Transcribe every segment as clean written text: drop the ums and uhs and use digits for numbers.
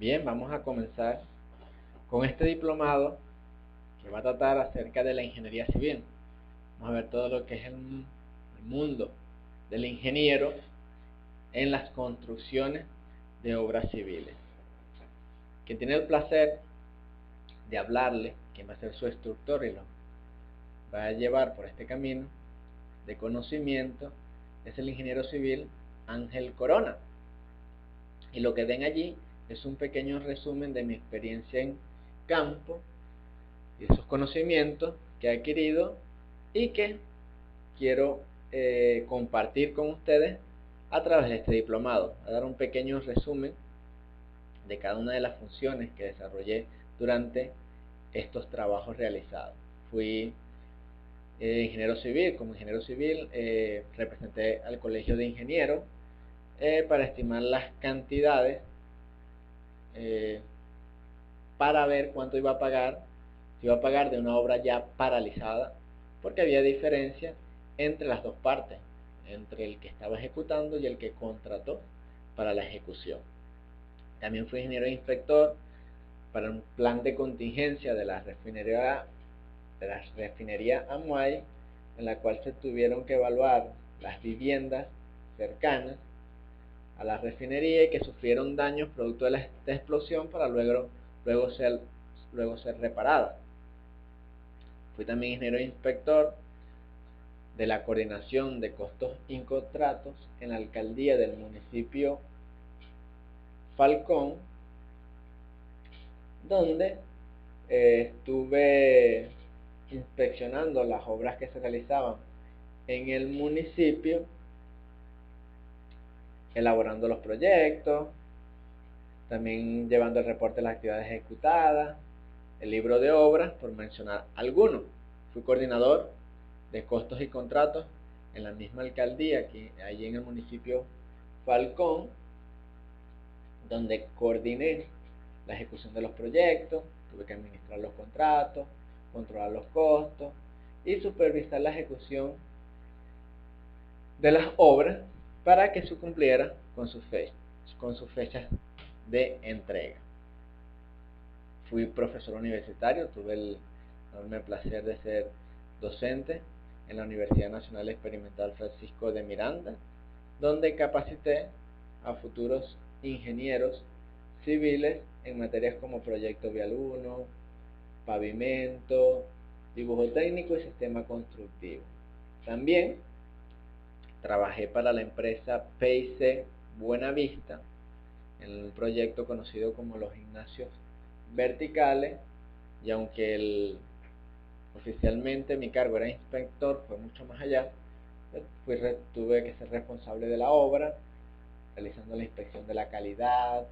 Bien, vamos a comenzar con este diplomado que va a tratar acerca de la ingeniería civil. Vamos a ver todo lo que es el mundo del ingeniero en las construcciones de obras civiles. Quien tiene el placer de hablarle, quien va a ser su instructor y lo va a llevar por este camino de conocimiento, es el ingeniero civil Ángel Corona. Y lo que ven allí es un pequeño resumen de mi experiencia en campo y esos conocimientos que he adquirido y que quiero compartir con ustedes a través de este diplomado. Voy a dar un pequeño resumen de cada una de las funciones que desarrollé durante estos trabajos realizados. Fui ingeniero civil. Como ingeniero civil representé al colegio de ingenieros para estimar las cantidades para ver cuánto iba a pagar, si iba a pagar de una obra ya paralizada, porque había diferencia entre las dos partes, entre el que estaba ejecutando y el que contrató para la ejecución. También fui ingeniero inspector para un plan de contingencia de la refinería Amuay, en la cual se tuvieron que evaluar las viviendas cercanas a la refinería y que sufrieron daños producto de esta explosión para luego ser reparada. Fui también ingeniero inspector de la coordinación de costos y contratos en la alcaldía del municipio Falcón, donde estuve inspeccionando las obras que se realizaban en el municipio, elaborando los proyectos, también llevando el reporte de las actividades ejecutadas, el libro de obras, por mencionar algunos. Fui coordinador de costos y contratos en la misma alcaldía, allí en el municipio Falcón, donde coordiné la ejecución de los proyectos, tuve que administrar los contratos, controlar los costos y supervisar la ejecución de las obras para que se cumpliera con sus fechas de entrega. Fui profesor universitario, tuve el enorme placer de ser docente en la Universidad Nacional Experimental Francisco de Miranda, donde capacité a futuros ingenieros civiles en materias como proyecto vial 1, pavimento, dibujo técnico y sistema constructivo. También trabajé para la empresa PIC Buenavista en un proyecto conocido como los gimnasios verticales, y aunque oficialmente mi cargo era inspector, fue mucho más allá. Tuve que ser responsable de la obra, realizando la inspección de la calidad,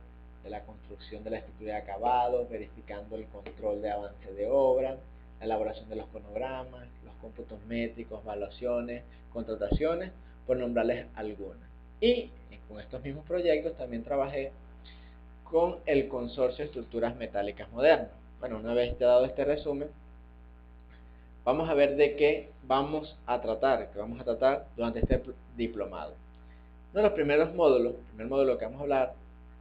de la construcción de la estructura de acabado, verificando el control de avance de obra, la elaboración de los cronogramas, los cómputos métricos, evaluaciones, contrataciones, por nombrarles algunas. Y con estos mismos proyectos también trabajé con el Consorcio de Estructuras Metálicas Modernas. Bueno, una vez te he dado este resumen, vamos a ver de qué vamos a tratar durante este diplomado. Uno de los primeros módulos, el primer módulo que vamos a hablar,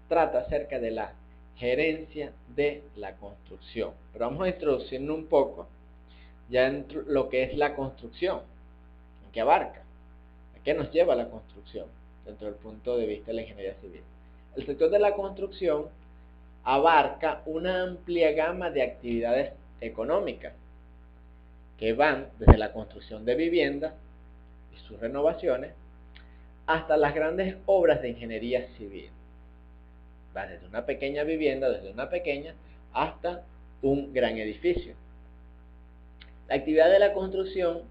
trata acerca de la gerencia de la construcción. Pero vamos a introducirnos un poco ya en lo que es la construcción, en qué abarca, a qué nos lleva la construcción dentro del punto de vista de la ingeniería civil. El sector de la construcción abarca una amplia gama de actividades económicas que van desde la construcción de viviendas y sus renovaciones hasta las grandes obras de ingeniería civil. Va desde una pequeña vivienda, hasta un gran edificio. La actividad de la construcción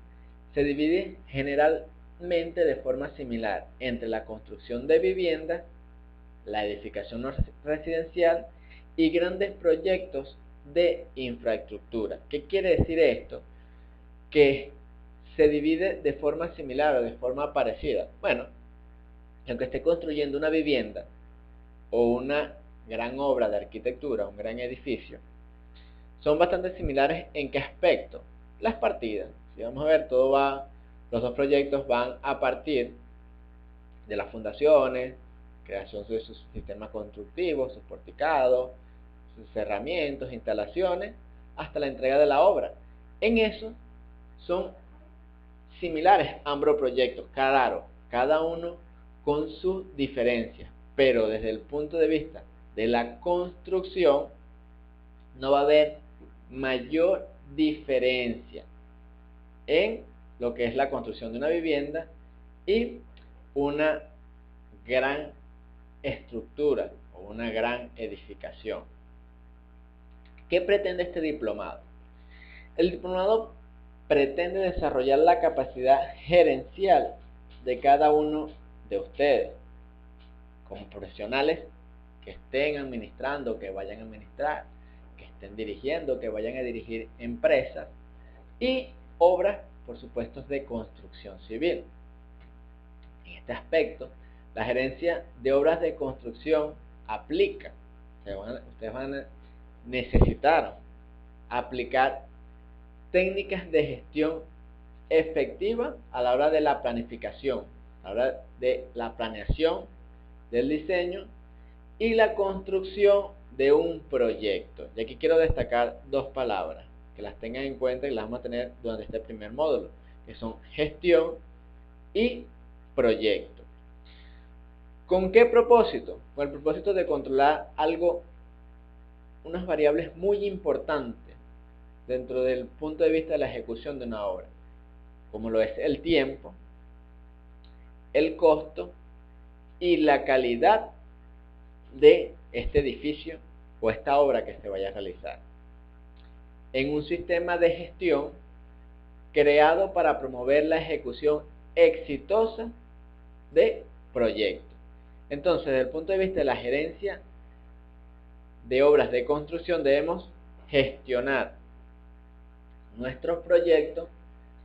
se divide generalmente de forma similar entre la construcción de viviendas, la edificación residencial y grandes proyectos de infraestructura. ¿Qué quiere decir esto? Que se divide de forma similar o de forma parecida. Bueno, aunque esté construyendo una vivienda o una gran obra de arquitectura, un gran edificio, son bastante similares. ¿En qué aspecto? Las partidas. Si vamos a ver, los dos proyectos van a partir de las fundaciones, creación de sus sistemas constructivos, sus porticados, sus cerramientos, instalaciones, hasta la entrega de la obra. En eso son similares ambos proyectos, claro, cada uno con sus diferencias, pero desde el punto de vista de la construcción no va a haber mayor diferencia en lo que es la construcción de una vivienda y una gran estructura o una gran edificación. ¿Qué pretende este diplomado? El diplomado pretende desarrollar la capacidad gerencial de cada uno de ustedes como profesionales que estén administrando, que vayan a administrar, que estén dirigiendo, que vayan a dirigir empresas y obras, por supuesto, de construcción civil. En este aspecto, la gerencia de obras de construcción aplica, ustedes van a necesitar aplicar técnicas de gestión efectiva a la hora de la planificación, a la hora de la planeación, del diseño y la construcción de un proyecto. Y aquí quiero destacar dos palabras, que las tengan en cuenta y las vamos a tener durante este primer módulo, que son gestión y proyecto. ¿Con qué propósito? Con el propósito de controlar unas variables muy importantes dentro del punto de vista de la ejecución de una obra, como lo es el tiempo, el costo y la calidad de este edificio o esta obra que se vaya a realizar, en un sistema de gestión creado para promover la ejecución exitosa de proyectos. Entonces, desde el punto de vista de la gerencia de obras de construcción, debemos gestionar nuestros proyectos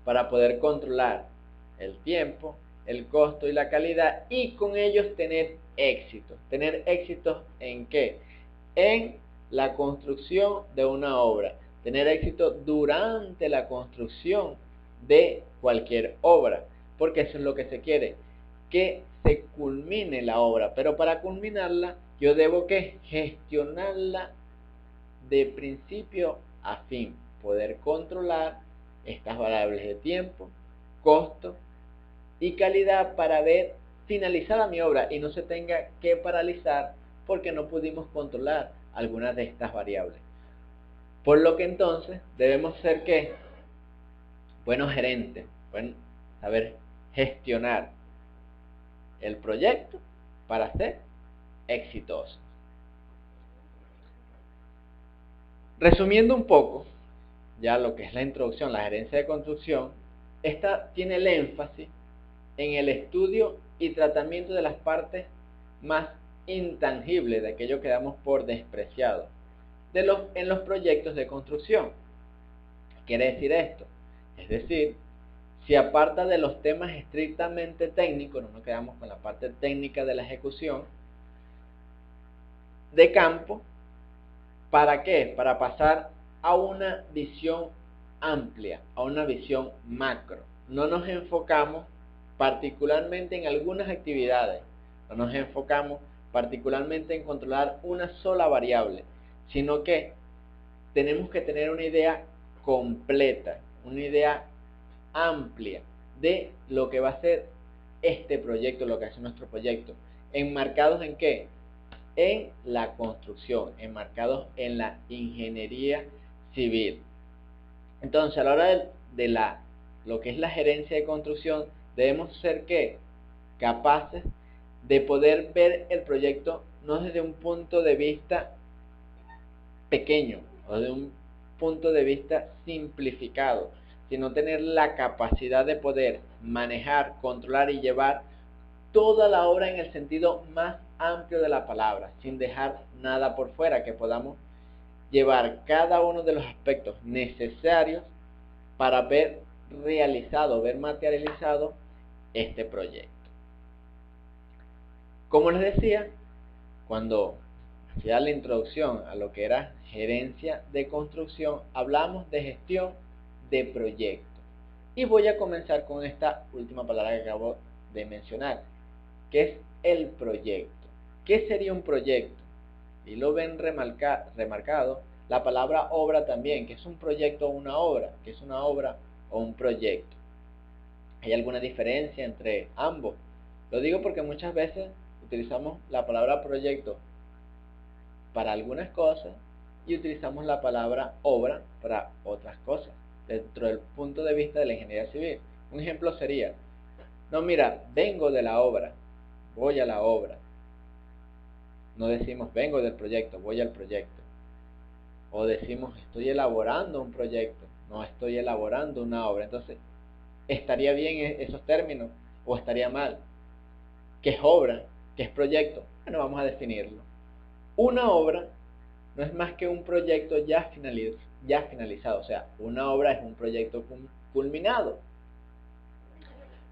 para poder controlar el tiempo, el costo y la calidad, y con ellos tener éxito. ¿Tener éxito en qué? En la construcción de una obra. Tener éxito durante la construcción de cualquier obra, porque eso es lo que se quiere, que se culmine la obra. Pero para culminarla, yo debo que gestionarla de principio a fin, poder controlar estas variables de tiempo, costo y calidad para ver finalizada mi obra y no se tenga que paralizar porque no pudimos controlar algunas de estas variables. Por lo que entonces debemos ser ¿qué? Buenos gerentes, saber gestionar el proyecto para ser exitosos. Resumiendo un poco, ya lo que es la introducción, la gerencia de construcción, esta tiene el énfasis en el estudio y tratamiento de las partes más intangibles de aquello que damos por despreciado en los proyectos de construcción. ¿Qué quiere decir esto? Es decir, se aparta de los temas estrictamente técnicos, no nos quedamos con la parte técnica de la ejecución de campo. ¿Para qué? Para pasar a una visión amplia, a una visión macro. No nos enfocamos particularmente en algunas actividades, no nos enfocamos particularmente en controlar una sola variable, sino que tenemos que tener una idea completa, una idea amplia de lo que va a ser este proyecto, lo que hace nuestro proyecto. ¿Enmarcados en qué? En la construcción, enmarcados en la ingeniería civil. Entonces, a la hora de lo que es la gerencia de construcción, debemos ser ¿qué? Capaces de poder ver el proyecto no desde un punto de vista pequeño o de un punto de vista simplificado, sino tener la capacidad de poder manejar, controlar y llevar toda la obra en el sentido más amplio de la palabra, sin dejar nada por fuera, que podamos llevar cada uno de los aspectos necesarios para ver realizado, ver materializado este proyecto. Como les decía, cuando hacía la introducción a lo que era gerencia de construcción, hablamos de gestión de proyectos. Y voy a comenzar con esta última palabra que acabo de mencionar, que es el proyecto. ¿Qué sería un proyecto? Y lo ven remarcado la palabra obra también, que es un proyecto o una obra, que es una obra o un proyecto. ¿Hay alguna diferencia entre ambos? Lo digo porque muchas veces utilizamos la palabra proyecto para algunas cosas y utilizamos la palabra obra para otras cosas, dentro del punto de vista de la ingeniería civil. Un ejemplo sería, no, mira, vengo de la obra, voy a la obra. No decimos vengo del proyecto, voy al proyecto. O decimos estoy elaborando un proyecto, no estoy elaborando una obra. Entonces, ¿estaría bien esos términos o estaría mal? ¿Qué es obra? ¿Qué es proyecto? Bueno, vamos a definirlo. Una obra no es más que un proyecto ya finalizado. O sea, una obra es un proyecto culminado.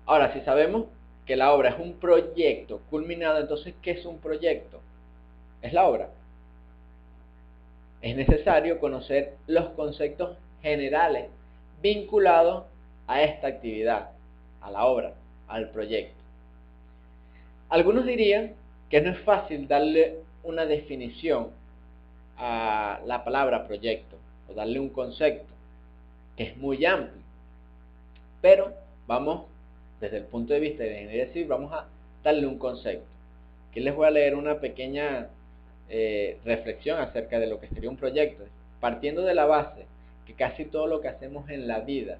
Ahora, si sabemos que la obra es un proyecto culminado, entonces, ¿qué es un proyecto? Es la obra. Es necesario conocer los conceptos generales vinculados a esta actividad, a la obra, al proyecto. Algunos dirían que no es fácil darle una definición a la palabra proyecto o darle un concepto, que es muy amplio. Pero vamos, desde el punto de vista de la ingeniería civil, vamos a darle un concepto. Aquí les voy a leer una pequeña reflexión acerca de lo que sería un proyecto, partiendo de la base que casi todo lo que hacemos en la vida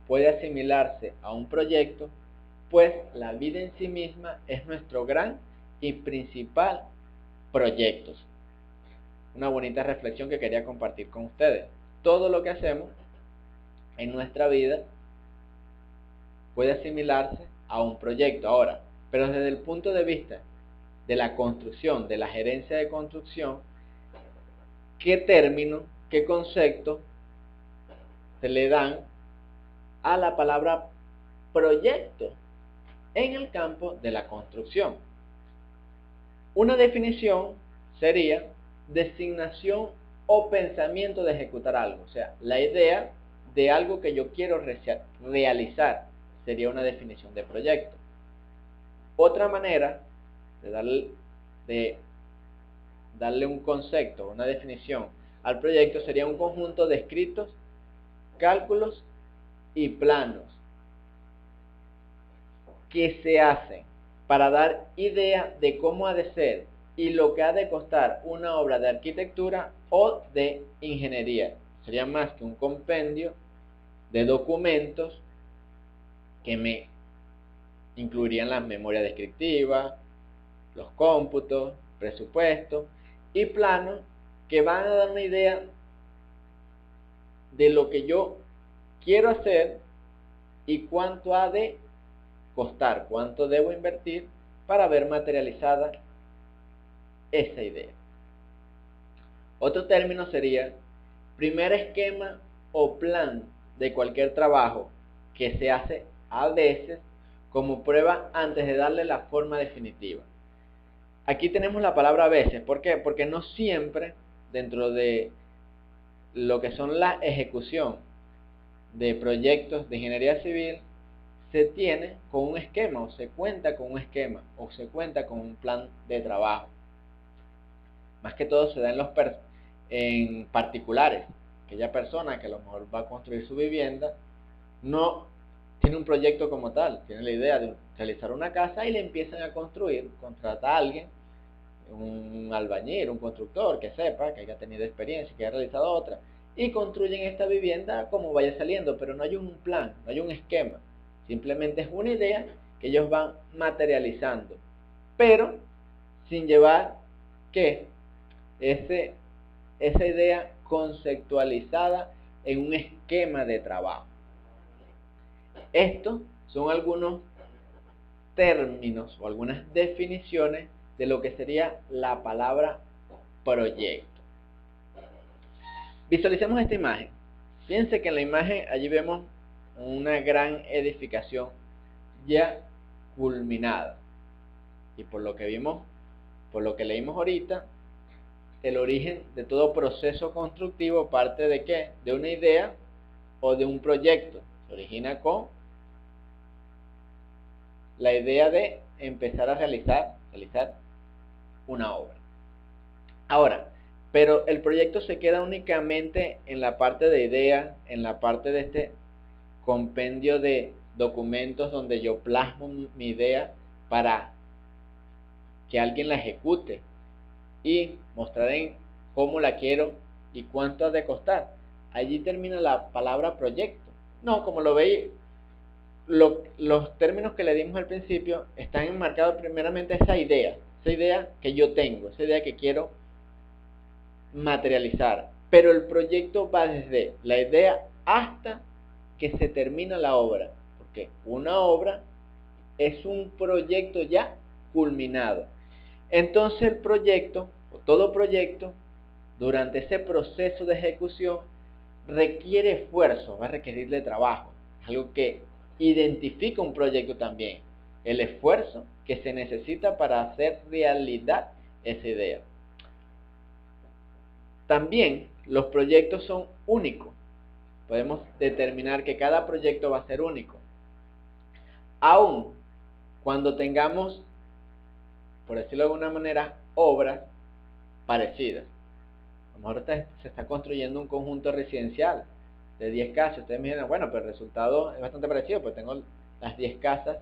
puede asimilarse a un proyecto, pues la vida en sí misma es nuestro gran y principal proyecto. Una bonita reflexión que quería compartir con ustedes. Todo lo que hacemos en nuestra vida puede asimilarse a un proyecto. Ahora, pero desde el punto de vista de la construcción, de la gerencia de construcción, ¿qué término, qué concepto se le dan a la palabra proyecto en el campo de la construcción? Una definición sería designación o pensamiento de ejecutar algo, o sea, la idea de algo que yo quiero realizar sería una definición de proyecto. Otra manera de darle un concepto, una definición al proyecto sería un conjunto de escritos, cálculos y planos que se hacen para dar idea de cómo ha de ser y lo que ha de costar una obra de arquitectura o de ingeniería. Sería más que un compendio de documentos que me incluirían las memorias descriptivas, los cómputos, presupuestos y planos que van a dar una idea de lo que yo quiero hacer y cuánto ha de costar, cuánto debo invertir para ver materializada esa idea. Otro término sería primer esquema o plan de cualquier trabajo que se hace a veces como prueba antes de darle la forma definitiva. Aquí tenemos la palabra a veces. ¿Por qué? Porque no siempre dentro de lo que son la ejecución de proyectos de ingeniería civil se tiene con un esquema o se cuenta con un esquema o se cuenta con un plan de trabajo. Más que todo se da en particulares. Aquella persona que a lo mejor va a construir su vivienda no tiene un proyecto como tal, tiene la idea de realizar una casa y le empiezan a construir, contrata a alguien, un albañil, un constructor que sepa, que haya tenido experiencia, que haya realizado otra, y construyen esta vivienda como vaya saliendo, pero no hay un plan, no hay un esquema, simplemente es una idea que ellos van materializando, pero sin llevar que esa idea conceptualizada en un esquema de trabajo. Estos son algunos términos o algunas definiciones de lo que sería la palabra proyecto. Visualicemos esta imagen. Fíjense que en la imagen allí vemos una gran edificación ya culminada. Y por lo que vimos, por lo que leímos ahorita, el origen de todo proceso constructivo parte de ¿qué? De una idea o de un proyecto. Se origina con la idea de empezar a realizar una obra. Ahora, pero el proyecto se queda únicamente en la parte de idea, en la parte de este compendio de documentos donde yo plasmo mi idea para que alguien la ejecute y mostrar en cómo la quiero y cuánto ha de costar. Allí termina la palabra proyecto. No, como lo veis, los términos que le dimos al principio están enmarcados primeramente esa idea que yo tengo, esa idea que quiero materializar. Pero el proyecto va desde la idea hasta que se termina la obra, porque una obra es un proyecto ya culminado. Entonces el proyecto, o todo proyecto, durante ese proceso de ejecución, requiere esfuerzo, va a requerir de trabajo, algo que identifica un proyecto también, el esfuerzo que se necesita para hacer realidad esa idea. También los proyectos son únicos, podemos determinar que cada proyecto va a ser único, aun cuando tengamos, por decirlo de alguna manera, obras parecidas. A lo mejor se está construyendo un conjunto residencial de 10 casas. Ustedes me dirán, bueno, pero el resultado es bastante parecido, pues tengo las 10 casas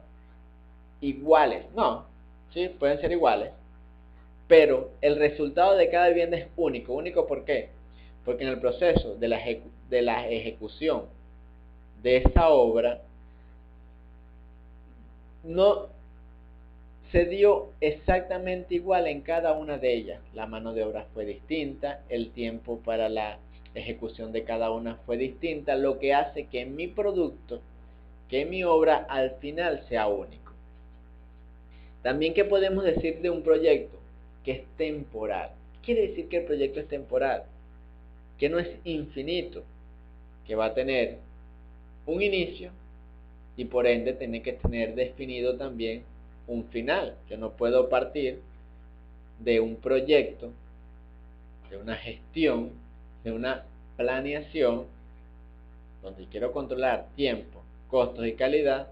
iguales. No, sí, pueden ser iguales, pero el resultado de cada vivienda es único. ¿Único por qué? Porque en el proceso de la ejecución de esa obra no se dio exactamente igual en cada una de ellas. La mano de obra fue distinta, el tiempo para la ejecución de cada una fue distinta, lo que hace que mi producto, que mi obra al final sea único. También, ¿qué podemos decir de un proyecto? Que es temporal. Quiere decir que el proyecto es temporal, que no es infinito, que va a tener un inicio y por ende tiene que tener definido también un final. Yo no puedo partir de un proyecto, de una gestión, de una planeación, donde quiero controlar tiempo, costos y calidad,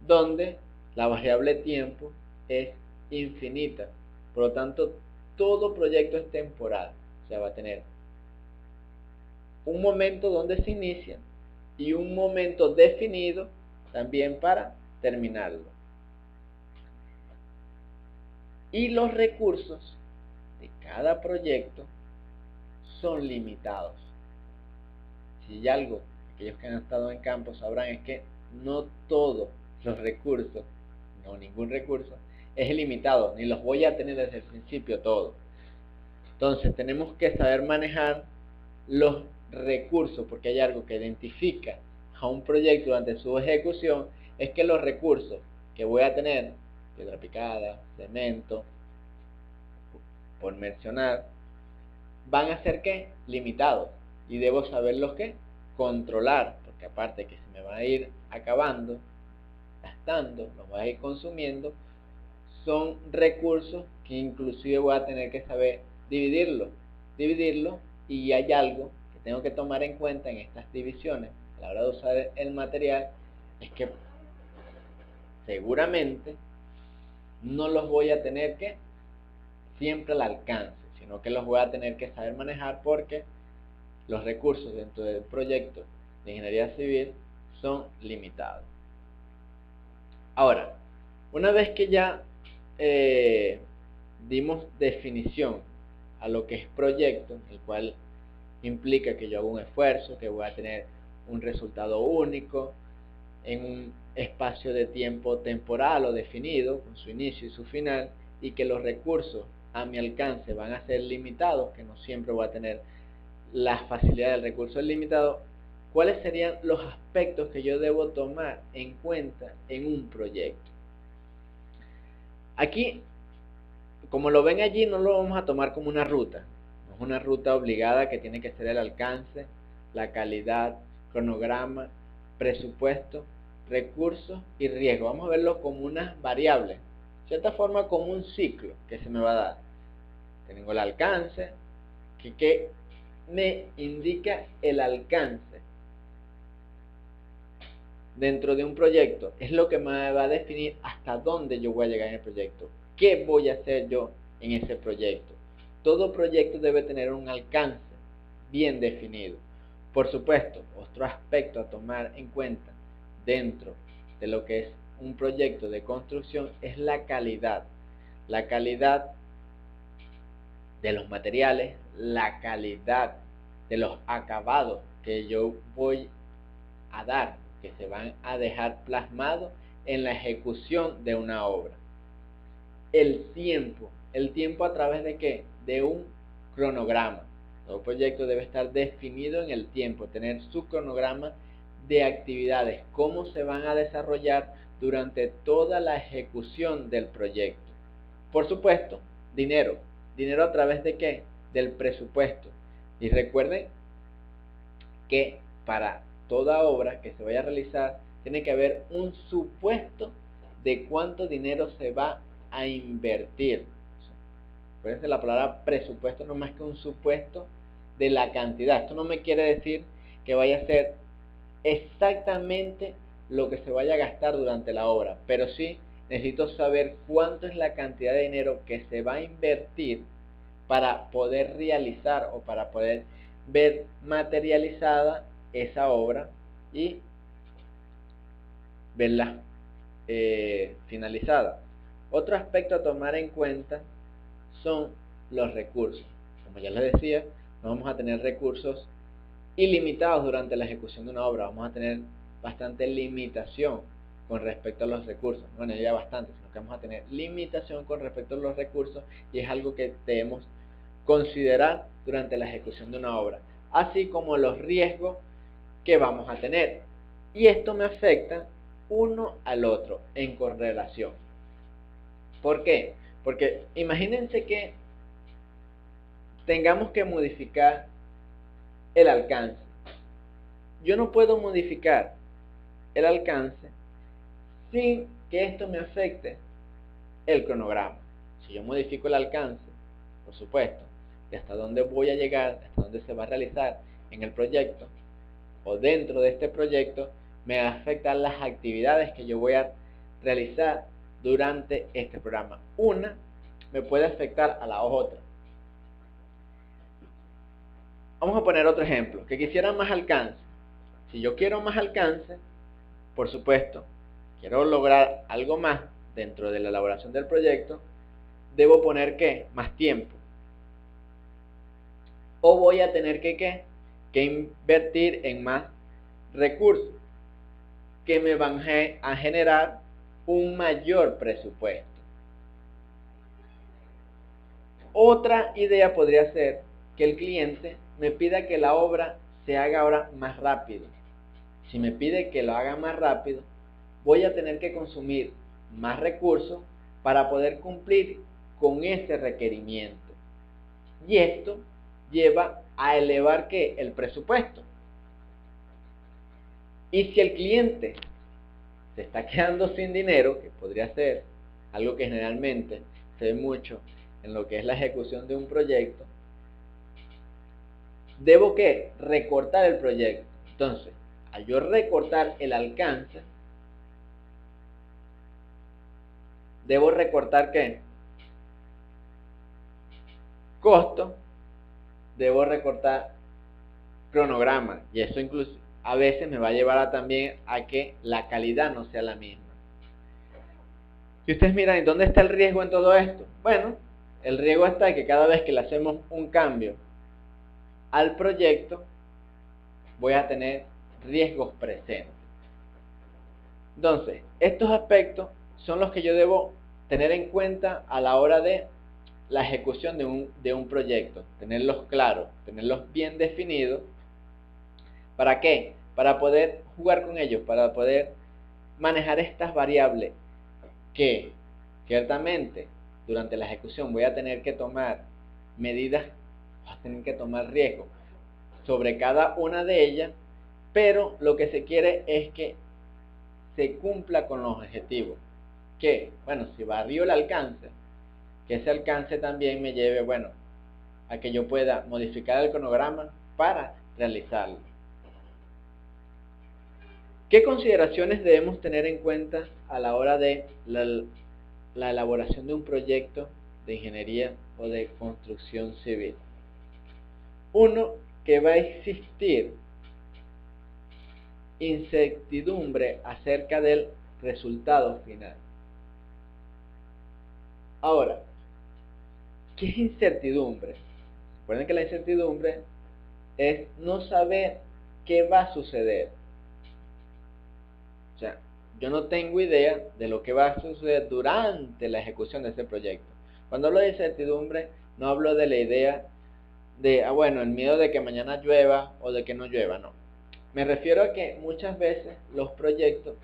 donde la variable tiempo es infinita. Por lo tanto, todo proyecto es temporal. O sea, va a tener un momento donde se inicia y un momento definido también para terminarlo. Y los recursos de cada proyecto son limitados. Si hay algo, aquellos que han estado en campo sabrán, es que no todos los recursos, no ningún recurso, es ilimitado, ni los voy a tener desde el principio todos. Entonces tenemos que saber manejar los recursos, porque hay algo que identifica a un proyecto durante su ejecución, es que los recursos que voy a tener, piedra picada, cemento, por mencionar, van a ser ¿qué? Limitados, y debo saberlos ¿qué? Controlar, porque aparte que se me va a ir acabando, gastando, los voy a ir consumiendo, son recursos que inclusive voy a tener que saber dividirlo, y hay algo que tengo que tomar en cuenta en estas divisiones a la hora de usar el material, es que seguramente no los voy a tener que siempre al alcance, sino que los voy a tener que saber manejar, porque los recursos dentro del proyecto de ingeniería civil son limitados. Ahora, una vez que ya dimos definición a lo que es proyecto, el cual implica que yo hago un esfuerzo, que voy a tener un resultado único en un espacio de tiempo temporal o definido, con su inicio y su final, y que los recursos a mi alcance van a ser limitados, que no siempre voy a tener la facilidad del recurso limitado. ¿Cuáles serían los aspectos que yo debo tomar en cuenta en un proyecto? Aquí, como lo ven allí, no lo vamos a tomar como una ruta. No es una ruta obligada que tiene que ser el alcance, la calidad, cronograma, presupuesto, recursos y riesgo. Vamos a verlo como unas variables, de cierta forma como un ciclo que se me va a dar. Tengo el alcance, que me indica el alcance dentro de un proyecto, es lo que me va a definir hasta dónde yo voy a llegar en el proyecto, qué voy a hacer yo en ese proyecto. Todo proyecto debe tener un alcance bien definido. Por supuesto, otro aspecto a tomar en cuenta dentro de lo que es un proyecto de construcción es la calidad. La calidad de los materiales, la calidad de los acabados que yo voy a dar, que se van a dejar plasmados en la ejecución de una obra. El tiempo a través de ¿qué? De un cronograma. Todo proyecto debe estar definido en el tiempo, tener su cronograma de actividades, cómo se van a desarrollar durante toda la ejecución del proyecto. Por supuesto, dinero a través de ¿qué? Del presupuesto. Y recuerden que para toda obra que se vaya a realizar tiene que haber un supuesto de cuánto dinero se va a invertir. Acuérdense, la palabra presupuesto no es más que un supuesto de la cantidad. Esto no me quiere decir que vaya a ser exactamente lo que se vaya a gastar durante la obra, pero sí necesito saber cuánto es la cantidad de dinero que se va a invertir para poder realizar o para poder ver materializada esa obra y verla finalizada. Otro aspecto a tomar en cuenta son los recursos. Como ya les decía, no vamos a tener recursos ilimitados durante la ejecución de una obra. Vamos a tener bastante limitación con respecto a los recursos. Bueno, ya bastante, sino que vamos a tener limitación con respecto a los recursos y es algo que debemos considerar durante la ejecución de una obra, así como los riesgos que vamos a tener. Y esto me afecta uno al otro en correlación. ¿Por qué? Porque imagínense que tengamos que modificar el alcance. Yo no puedo modificar el alcance sin que esto me afecte el cronograma. Si yo modifico el alcance, por supuesto, de hasta dónde voy a llegar, hasta dónde se va a realizar en el proyecto o dentro de este proyecto, me afectan las actividades que yo voy a realizar durante este programa. Una me puede afectar a la otra. Vamos a poner otro ejemplo, que quisiera más alcance. Si yo quiero más alcance, por supuesto, quiero lograr algo más dentro de la elaboración del proyecto, debo poner ¿qué? Más tiempo. O voy a tener que invertir en más recursos que me van a generar un mayor presupuesto. Otra idea podría ser que el cliente me pida que la obra se haga ahora más rápido. Si me pide que lo haga más rápido, voy a tener que consumir más recursos para poder cumplir con ese requerimiento. Y esto lleva a elevar ¿qué? El presupuesto. Y si el cliente se está quedando sin dinero, que podría ser algo que generalmente se ve mucho en lo que es la ejecución de un proyecto, debo ¿qué? Recortar el proyecto. Entonces, al yo recortar el alcance, debo recortar ¿qué? Costo, debo recortar cronograma, y eso incluso a veces me va a llevar también a que la calidad no sea la misma. Si ustedes miran, ¿y dónde está el riesgo en todo esto? Bueno, el riesgo está en que cada vez que le hacemos un cambio al proyecto, voy a tener riesgos presentes. Entonces, estos aspectos son los que yo debo tener en cuenta a la hora de la ejecución de un proyecto, tenerlos claros, tenerlos bien definidos. ¿Para qué? Para poder jugar con ellos, para poder manejar estas variables que ciertamente durante la ejecución voy a tener que tomar medidas, voy a tener que tomar riesgos sobre cada una de ellas, pero lo que se quiere es que se cumpla con los objetivos. Que, bueno, si varío el alcance, que ese alcance también me lleve, bueno, a que yo pueda modificar el cronograma para realizarlo. ¿Qué consideraciones debemos tener en cuenta a la hora de la elaboración de un proyecto de ingeniería o de construcción civil. Uno, que va a existir incertidumbre acerca del resultado final. Ahora, ¿qué es incertidumbre? Recuerden que la incertidumbre es no saber qué va a suceder. O sea, yo no tengo idea de lo que va a suceder durante la ejecución de ese proyecto. Cuando hablo de incertidumbre, no hablo de la idea de, bueno, el miedo de que mañana llueva o de que no llueva, no. Me refiero a que muchas veces los proyectos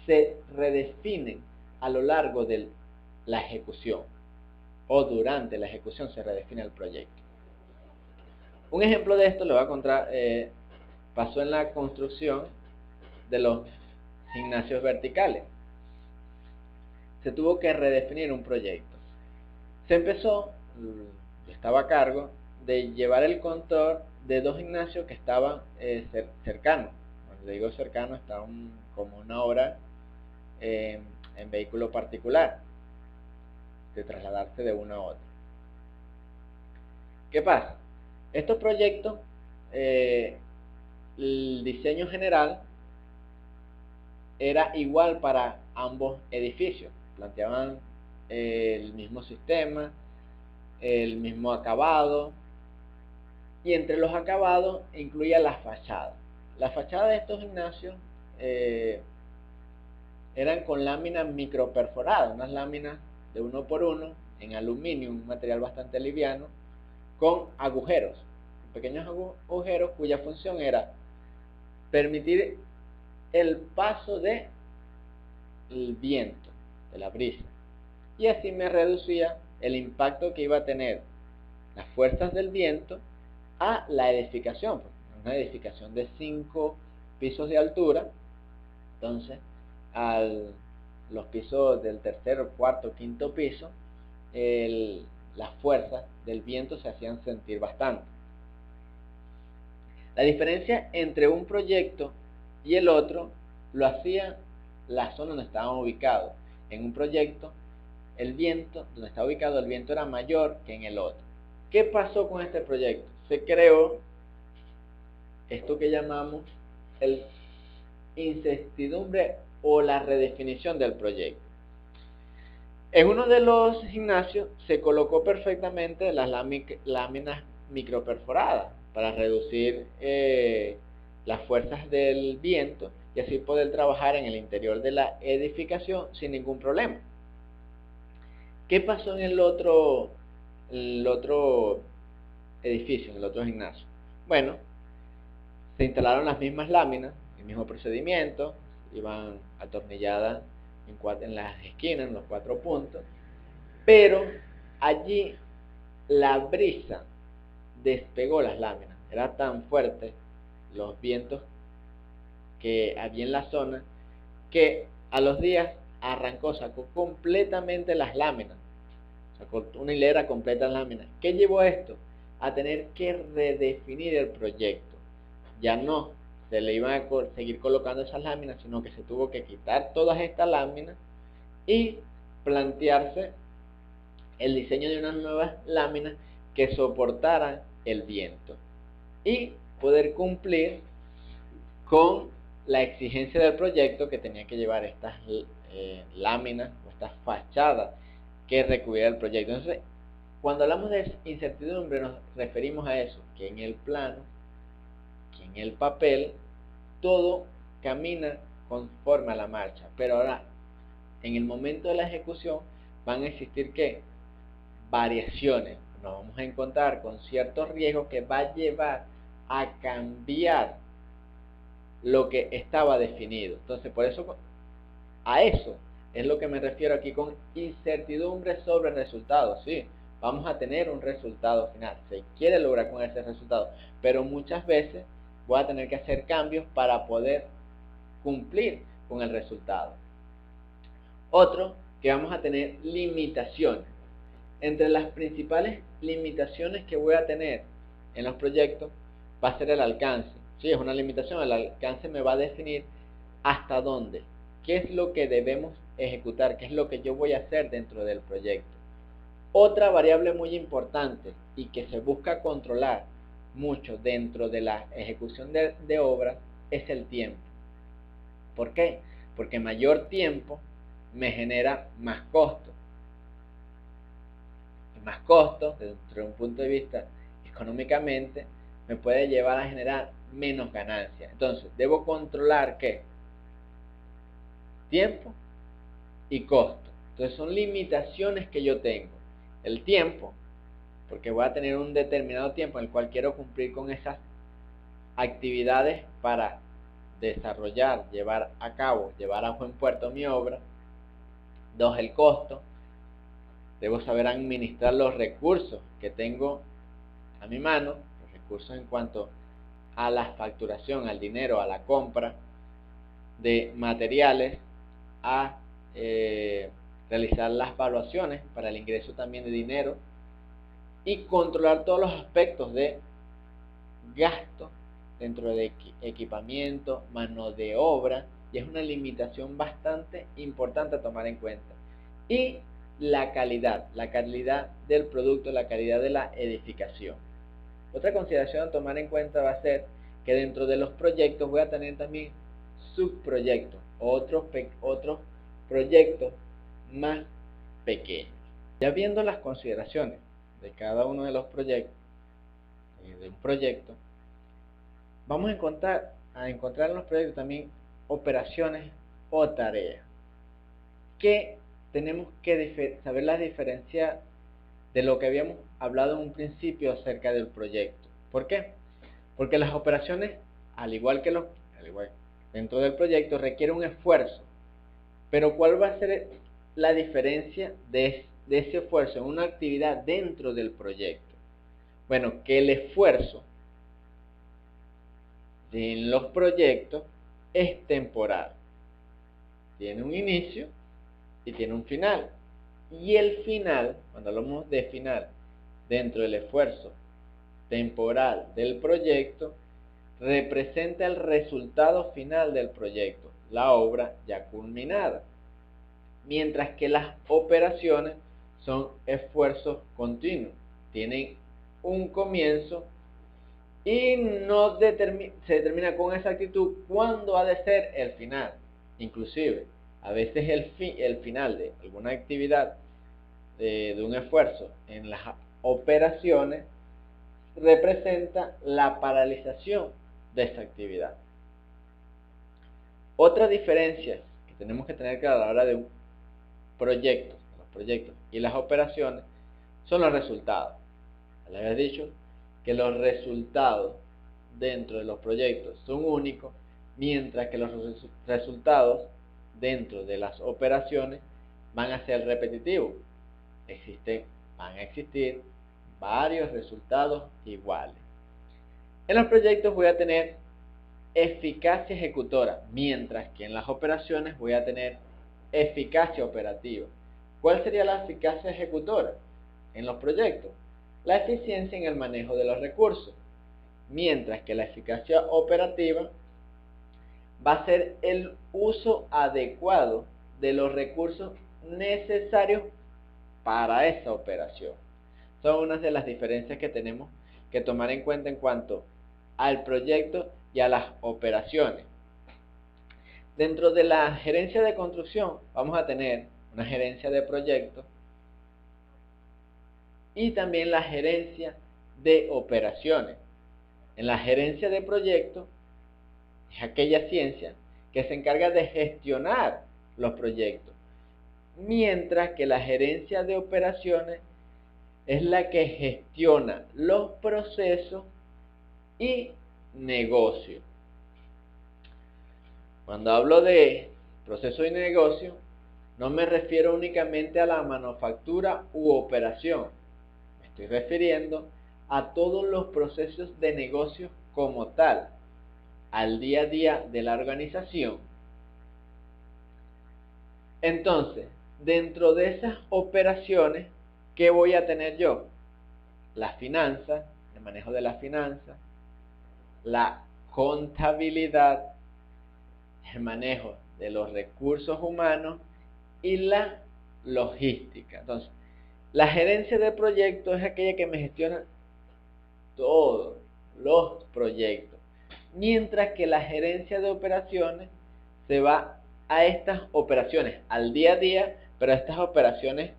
se redefinen a lo largo de la ejecución o durante la ejecución se redefine el proyecto. Un ejemplo de esto lo voy a contar, pasó en la construcción de los gimnasios verticales. Se tuvo que redefinir un proyecto. Se empezó, yo estaba a cargo de llevar el control de dos gimnasios que estaban cercanos. Cuando digo cercano, estaban como una hora en vehículo particular, de trasladarse de uno a otro. ¿Qué pasa? Estos proyectos, el diseño general era igual para ambos edificios. Planteaban el mismo sistema, el mismo acabado, y entre los acabados incluía la fachada. La fachada de estos gimnasios eran con láminas microperforadas, unas láminas de 1x1 en aluminio, un material bastante liviano, con agujeros, pequeños agujeros cuya función era permitir el paso del viento, de la brisa, y así me reducía el impacto que iba a tener las fuerzas del viento a la edificación, una edificación de 5 pisos de altura. Entonces los pisos del tercero, cuarto, quinto piso, las fuerzas del viento se hacían sentir bastante. La diferencia entre un proyecto y el otro lo hacía la zona donde estaban ubicados. En un proyecto, el viento, donde estaba ubicado, el viento era mayor que en el otro. ¿Qué pasó con este proyecto? Se creó esto que llamamos el incertidumbre o la redefinición del proyecto. En uno de los gimnasios se colocó perfectamente las láminas microperforadas para reducir las fuerzas del viento y así poder trabajar en el interior de la edificación sin ningún problema. ¿Qué pasó en el otro edificio, en el otro gimnasio? Bueno, se instalaron las mismas láminas, el mismo procedimiento, iban atornilladas en las esquinas, en los 4 puntos, pero allí la brisa despegó las láminas. Era tan fuerte los vientos que había en la zona que a los días sacó completamente las láminas, sacó una hilera completa de láminas. ¿Qué llevó a esto? A tener que redefinir el proyecto. Ya no se le iban a seguir colocando esas láminas, sino que se tuvo que quitar todas estas láminas y plantearse el diseño de unas nuevas láminas que soportaran el viento y poder cumplir con la exigencia del proyecto, que tenía que llevar estas láminas o estas fachadas que recubriera el proyecto. Entonces, cuando hablamos de incertidumbre nos referimos a eso, que en el plano, que en el papel, todo camina conforme a la marcha, pero ahora en el momento de la ejecución van a existir ¿qué? Variaciones. Nos vamos a encontrar con ciertos riesgos que va a llevar a cambiar lo que estaba definido. Entonces, por eso, a eso es lo que me refiero aquí con incertidumbre sobre el resultado. Sí, vamos a tener un resultado final, se quiere lograr con ese resultado, pero muchas veces voy a tener que hacer cambios para poder cumplir con el resultado. Otro, que vamos a tener limitaciones. Entre las principales limitaciones que voy a tener en los proyectos va a ser el alcance. Sí, es una limitación, el alcance me va a definir hasta dónde, qué es lo que debemos ejecutar, qué es lo que yo voy a hacer dentro del proyecto. Otra variable muy importante y que se busca controlar mucho dentro de la ejecución de obras es el tiempo. ¿Por qué? Porque mayor tiempo me genera más costo. Y más costo, desde un punto de vista económicamente, me puede llevar a generar menos ganancia. Entonces, debo controlar ¿qué? Tiempo y costo. Entonces, son limitaciones que yo tengo. El tiempo, porque voy a tener un determinado tiempo en el cual quiero cumplir con esas actividades para desarrollar, llevar a cabo, llevar a buen puerto mi obra. 2, el costo. Debo saber administrar los recursos que tengo a mi mano, los recursos en cuanto a la facturación, al dinero, a la compra de materiales, a realizar las valuaciones para el ingreso también de dinero y controlar todos los aspectos de gasto dentro de equipamiento, mano de obra, y es una limitación bastante importante a tomar en cuenta. Y la calidad del producto, la calidad de la edificación. Otra consideración a tomar en cuenta va a ser que dentro de los proyectos voy a tener también subproyectos, otros proyectos más pequeños. Ya viendo las consideraciones de cada uno de los proyectos, de un proyecto, vamos a encontrar en los proyectos también operaciones o tareas que tenemos que saber la diferencia de lo que habíamos hablado en un principio acerca del proyecto. ¿Por qué? Porque las operaciones, al igual dentro del proyecto, requieren un esfuerzo. Pero ¿cuál va a ser la diferencia de ese esfuerzo en una actividad dentro del proyecto? Bueno, que el esfuerzo en los proyectos es temporal. Tiene un inicio y tiene un final. Y el final, cuando hablamos de final, dentro del esfuerzo temporal del proyecto, representa el resultado final del proyecto, la obra ya culminada. Mientras que las operaciones son esfuerzos continuos, tienen un comienzo y no se determina con exactitud cuándo ha de ser el final. Inclusive, a veces el final de alguna actividad, de un esfuerzo en las operaciones, representa la paralización de esa actividad. Otra diferencia que tenemos que tener claro a la hora de un proyecto, los proyectos y las operaciones, son los resultados. Les había dicho que los resultados dentro de los proyectos son únicos, mientras que los resultados dentro de las operaciones van a ser repetitivos. Van a existir varios resultados iguales. En los proyectos voy a tener eficacia ejecutora, mientras que en las operaciones voy a tener eficacia operativa. ¿Cuál sería la eficacia ejecutora en los proyectos? La eficiencia en el manejo de los recursos, mientras que la eficacia operativa va a ser el uso adecuado de los recursos necesarios para esa operación. Son unas de las diferencias que tenemos que tomar en cuenta en cuanto al proyecto y a las operaciones. Dentro de la gerencia de construcción vamos a tener una gerencia de proyectos y también la gerencia de operaciones. En la gerencia de proyectos es aquella ciencia que se encarga de gestionar los proyectos, mientras que la gerencia de operaciones es la que gestiona los procesos y negocio. Cuando hablo de proceso y negocio, no me refiero únicamente a la manufactura u operación. Me estoy refiriendo a todos los procesos de negocio como tal, al día a día de la organización. Entonces, dentro de esas operaciones, ¿qué voy a tener yo? Las finanzas, el manejo de las finanzas, la contabilidad, el manejo de los recursos humanos y la logística. Entonces, La gerencia de proyectos es aquella que me gestiona todos los proyectos, mientras que la gerencia de operaciones se va a estas operaciones al día a día, pero a estas operaciones,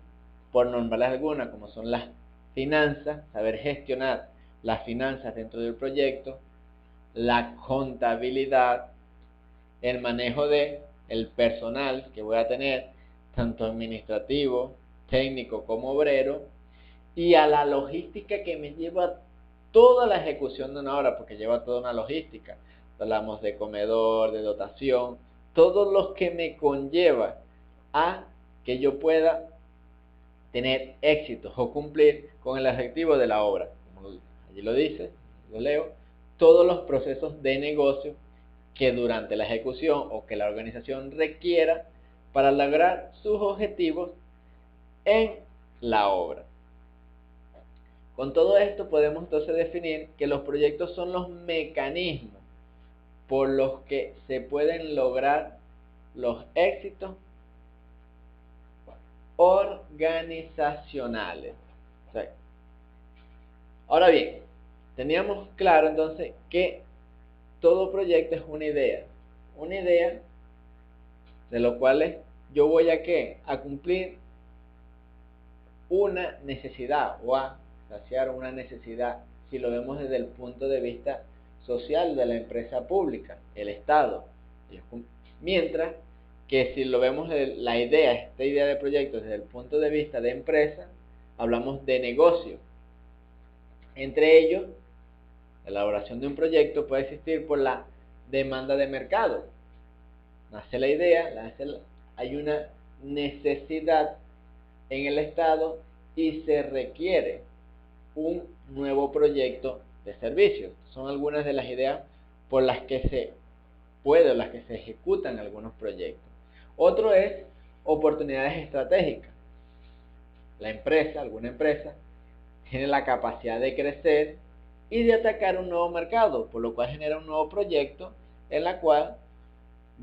por nombrarlas algunas, como son las finanzas, saber gestionar las finanzas dentro del proyecto, la contabilidad, el manejo de el personal que voy a tener, tanto administrativo, técnico como obrero, y a la logística que me lleva toda la ejecución de una obra, porque lleva toda una logística. Hablamos de comedor, de dotación, todo lo que me conlleva a que yo pueda tener éxitos o cumplir con el objetivo de la obra. Como allí lo dice, lo leo, todos los procesos de negocio que durante la ejecución o que la organización requiera para lograr sus objetivos en la obra. Con todo esto podemos entonces definir que los proyectos son los mecanismos por los que se pueden lograr los éxitos organizacionales. Ahora bien, teníamos claro entonces que todo proyecto es una idea de lo cual yo voy a ¿qué? A cumplir una necesidad o a saciar una necesidad, si lo vemos desde el punto de vista social de la empresa pública, el Estado. Mientras que si lo vemos de esta idea de proyecto desde el punto de vista de empresa, hablamos de negocio. Entre ellos, la elaboración de un proyecto puede existir por la demanda de mercado. Nace la idea, hay una necesidad en el Estado y se requiere un nuevo proyecto de servicio. Son algunas de las ideas por las que se puede o las que se ejecutan algunos proyectos. Otro es oportunidades estratégicas. Alguna empresa, tiene la capacidad de crecer y de atacar un nuevo mercado, por lo cual genera un nuevo proyecto en la cual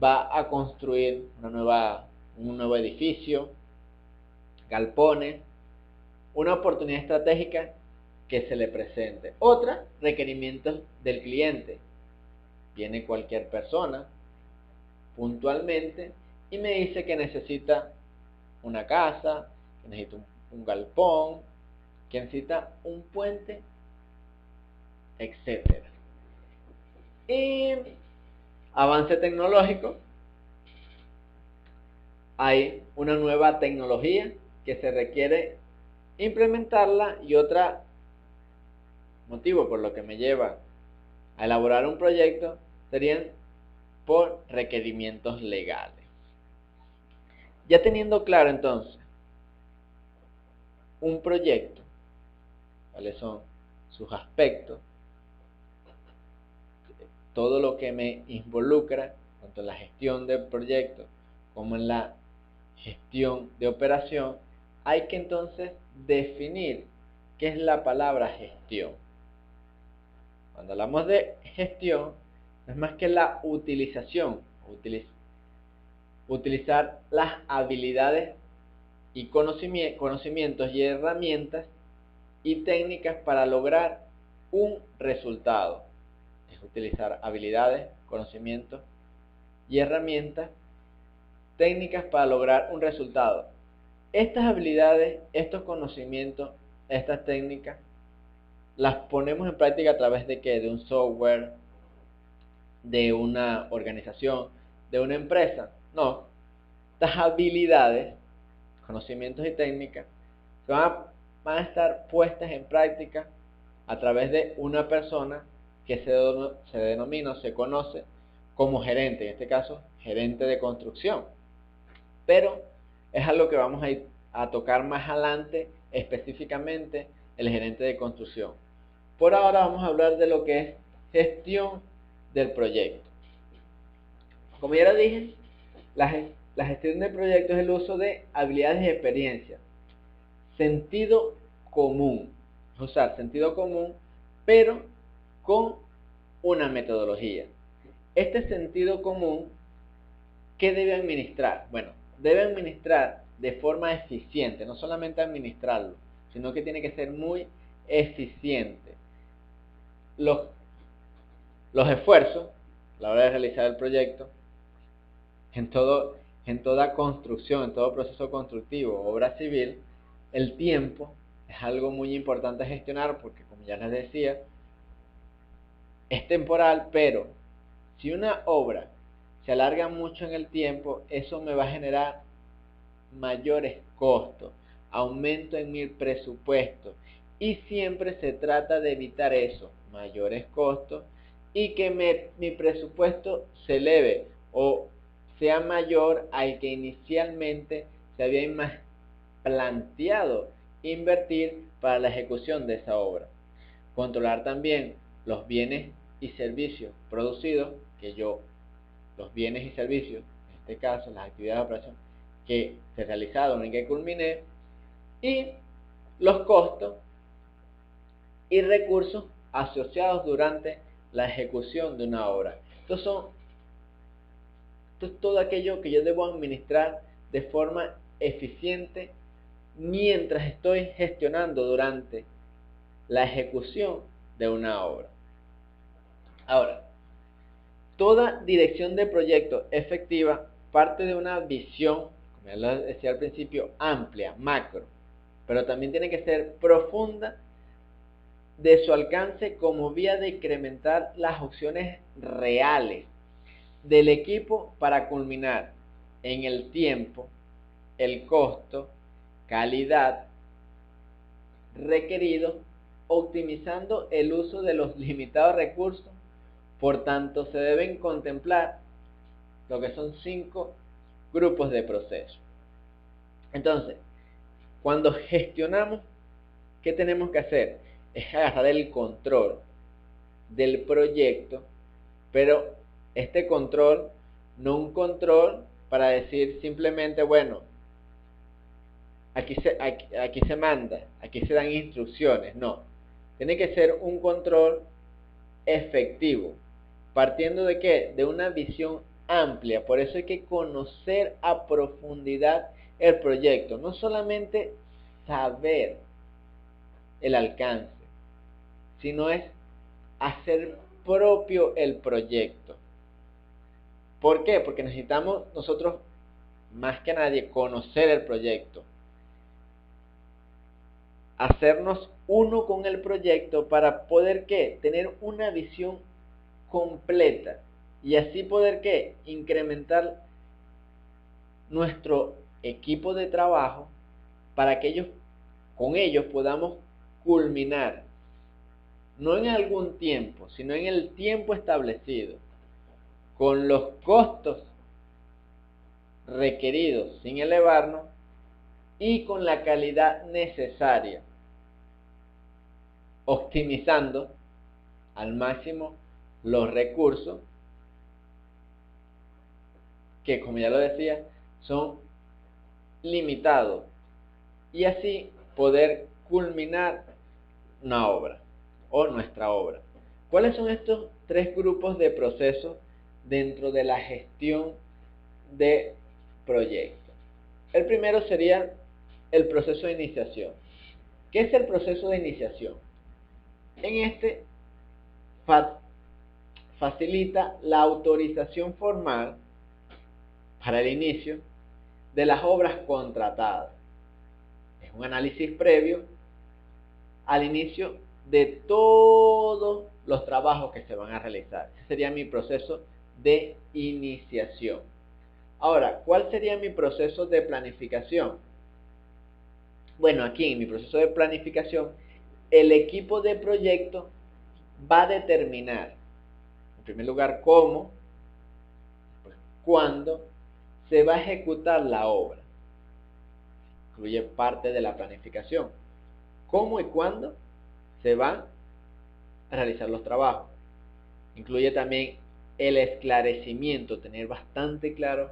va a construir un nuevo edificio, galpones, una oportunidad estratégica que se le presente. Otra, requerimientos del cliente. Viene cualquier persona puntualmente y me dice que necesita una casa, que necesita un galpón, que necesita un puente, etc. Y avance tecnológico. Hay una nueva tecnología que se requiere implementarla y otro motivo por lo que me lleva a elaborar un proyecto serían por requerimientos legales. Ya teniendo claro entonces un proyecto, cuáles son sus aspectos, todo lo que me involucra, tanto en la gestión del proyecto como en la gestión de operación, hay que entonces definir qué es la palabra gestión. Cuando hablamos de gestión, no es más que la utilización, utilizar las habilidades y conocimientos y herramientas y técnicas para lograr un resultado. Es utilizar habilidades, conocimientos y herramientas técnicas para lograr un resultado. Estas habilidades, estos conocimientos, estas técnicas, las ponemos en práctica a través de ¿qué? De un software, de una organización, de una empresa. No, estas habilidades, conocimientos y técnicas van a estar puestas en práctica a través de una persona que se denomina, se conoce como gerente, en este caso gerente de construcción. Pero es algo que vamos a ir a tocar más adelante, específicamente el gerente de construcción. Por ahora vamos a hablar de lo que es gestión del proyecto. Como ya lo dije, la gestión del proyecto es el uso de habilidades y experiencias. Sentido común. Usar sentido común, pero con una metodología. Este sentido común, ¿qué debe administrar? Bueno, debe administrar de forma eficiente, no solamente administrarlo, sino que tiene que ser muy eficiente. Los esfuerzos a la hora de realizar el proyecto, en toda construcción, en todo proceso constructivo, obra civil, el tiempo es algo muy importante a gestionar porque, como ya les decía, es temporal, pero si una obra se alarga mucho en el tiempo, eso me va a generar mayores costos, aumento en mi presupuesto, y siempre se trata de evitar eso, mayores costos, y que mi presupuesto se eleve o sea mayor al que inicialmente se había planteado invertir para la ejecución de esa obra. Controlar también los bienes y servicios producidos, los bienes y servicios, en este caso las actividades de operación que se realizaron y que culminé, y los costos y recursos asociados durante la ejecución de una obra. Esto es todo aquello que yo debo administrar de forma eficiente mientras estoy gestionando durante la ejecución de una obra. Ahora, toda dirección de proyecto efectiva parte de una visión, como ya lo decía al principio, amplia, macro, pero también tiene que ser profunda de su alcance como vía de incrementar las opciones reales del equipo para culminar en el tiempo, el costo, calidad requerido, optimizando el uso de los limitados recursos. Por tanto, se deben contemplar lo que son 5 grupos de procesos. Entonces, cuando gestionamos, ¿qué tenemos que hacer? Es agarrar el control del proyecto, pero este control, no un control para decir simplemente, bueno, aquí se manda, aquí se dan instrucciones. No, tiene que ser un control efectivo. ¿Partiendo de qué? De una visión amplia. Por eso hay que conocer a profundidad el proyecto. No solamente saber el alcance, sino es hacer propio el proyecto. ¿Por qué? Porque necesitamos nosotros, más que nadie, conocer el proyecto. Hacernos uno con el proyecto para poder, ¿qué? Tener una visión completa y así poder, ¿qué? Incrementar nuestro equipo de trabajo para que con ellos podamos culminar, no en algún tiempo, sino en el tiempo establecido, con los costos requeridos sin elevarnos y con la calidad necesaria, optimizando al máximo los recursos que, como ya lo decía, son limitados, y así poder culminar una obra o nuestra obra. ¿Cuáles son estos 3 grupos de procesos dentro de la gestión de proyectos? El primero sería el proceso de iniciación. ¿Qué es el proceso de iniciación? En este facilita la autorización formal para el inicio de las obras contratadas. Es un análisis previo al inicio de todos los trabajos que se van a realizar. Ese sería mi proceso de iniciación. Ahora, ¿cuál sería mi proceso de planificación? Bueno, aquí en mi proceso de planificación, el equipo de proyecto va a determinar, en primer lugar, cómo, pues, cuándo se va a ejecutar la obra. Incluye parte de la planificación. ¿Cómo y cuándo se van a realizar los trabajos? Incluye también el esclarecimiento, tener bastante claro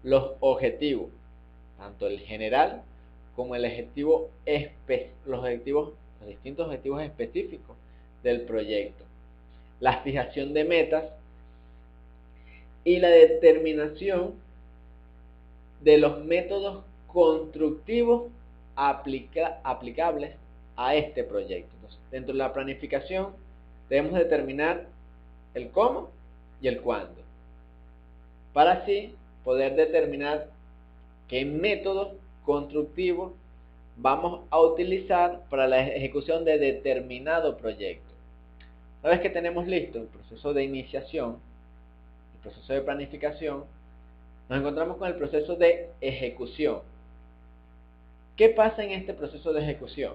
los objetivos, tanto el general como los distintos objetivos específicos del proyecto. La fijación de metas y la determinación de los métodos constructivos aplicables a este proyecto. Entonces, dentro de la planificación debemos determinar el cómo y el cuándo, para así poder determinar qué métodos constructivos vamos a utilizar para la ejecución de determinado proyecto. Una vez que tenemos listo el proceso de iniciación, el proceso de planificación, nos encontramos con el proceso de ejecución. ¿Qué pasa en este proceso de ejecución?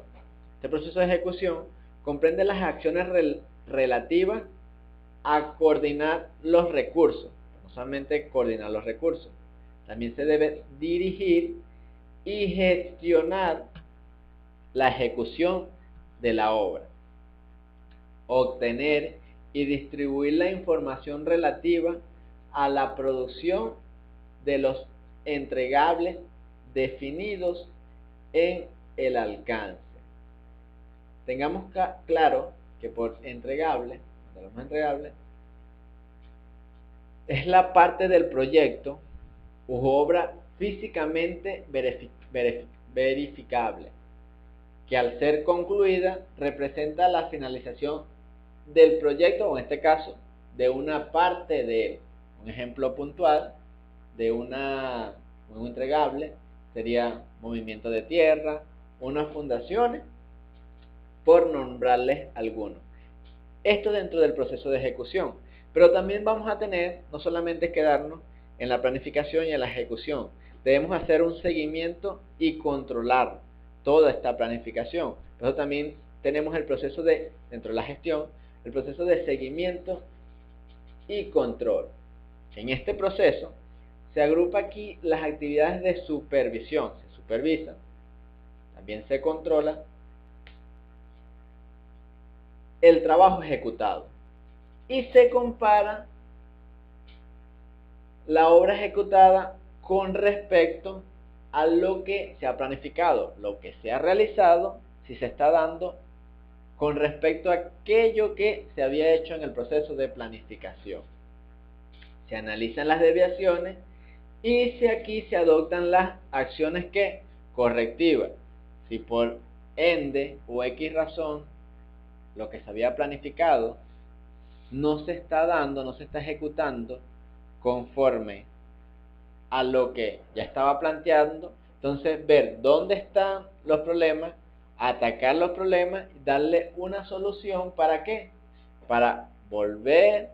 Este proceso de ejecución comprende las acciones relativas a coordinar los recursos. No solamente coordinar los recursos, también se debe dirigir y gestionar la ejecución de la obra, obtener y distribuir la información relativa a la producción de los entregables definidos en el alcance. Tengamos claro que por entregable, es la parte del proyecto u obra físicamente verificable, que al ser concluida representa la finalización del proyecto, o en este caso, de una parte de él. Un ejemplo puntual de un entregable sería movimiento de tierra, unas fundaciones, por nombrarles algunos. Esto dentro del proceso de ejecución. Pero también vamos a tener, no solamente quedarnos en la planificación y en la ejecución, debemos hacer un seguimiento y controlar toda esta planificación. Por eso también tenemos el proceso dentro de la gestión, el proceso de seguimiento y control. En este proceso se agrupa aquí las actividades de supervisión, se supervisa, también se controla el trabajo ejecutado y se compara la obra ejecutada con respecto a lo que se ha planificado, lo que se ha realizado, si se está dando con respecto a aquello que se había hecho en el proceso de planificación. Se analizan las desviaciones y si aquí se adoptan las acciones que correctivas. Si por ende o X razón lo que se había planificado no se está dando, no se está ejecutando conforme a lo que ya estaba planteando, entonces ver dónde están los problemas, atacar los problemas y darle una solución. ¿Para qué? Para volver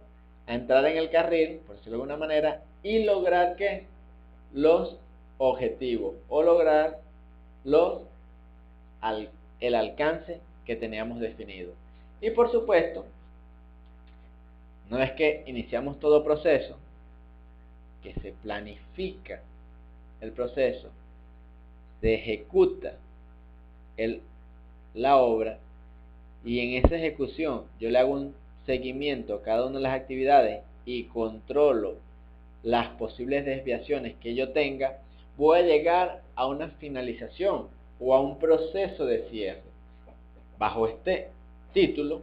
a entrar en el carril, por decirlo de alguna manera, y lograr que los objetivos o lograr el alcance que teníamos definido. Y por supuesto, una vez que iniciamos todo proceso, que se planifica el proceso, se ejecuta la obra, y en esa ejecución yo le hago un seguimiento a cada una de las actividades y controlo las posibles desviaciones que yo tenga, voy a llegar a una finalización o a un proceso de cierre. Bajo este título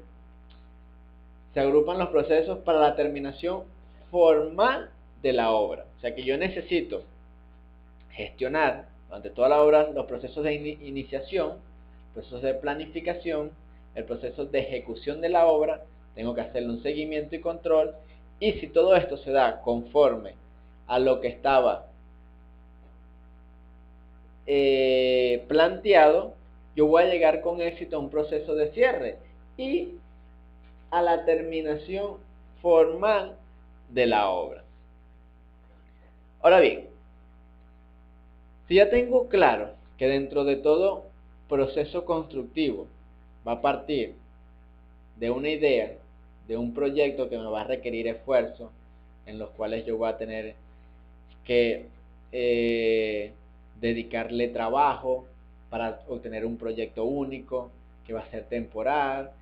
se agrupan los procesos para la terminación formal de la obra. O sea que yo necesito gestionar durante toda la obra los procesos de iniciación, procesos de planificación, el proceso de ejecución de la obra. Tengo que hacerle un seguimiento y control, y si todo esto se da conforme a lo que estaba planteado, yo voy a llegar con éxito a un proceso de cierre y a la terminación formal de la obra. Ahora bien, si ya tengo claro que dentro de todo proceso constructivo va a partir de una idea, de un proyecto que me va a requerir esfuerzo, en los cuales yo voy a tener que dedicarle trabajo para obtener un proyecto único, que va a ser temporal,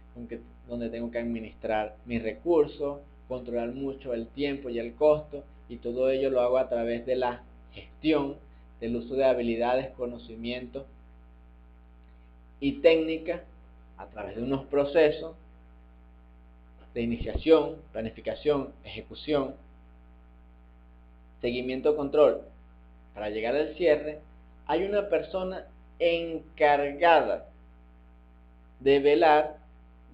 donde tengo que administrar mis recursos, controlar mucho el tiempo y el costo, y todo ello lo hago a través de la gestión, del uso de habilidades, conocimientos y técnicas, a través de unos procesos de iniciación, planificación, ejecución, seguimiento, control, para llegar al cierre. hay una persona encargada de velar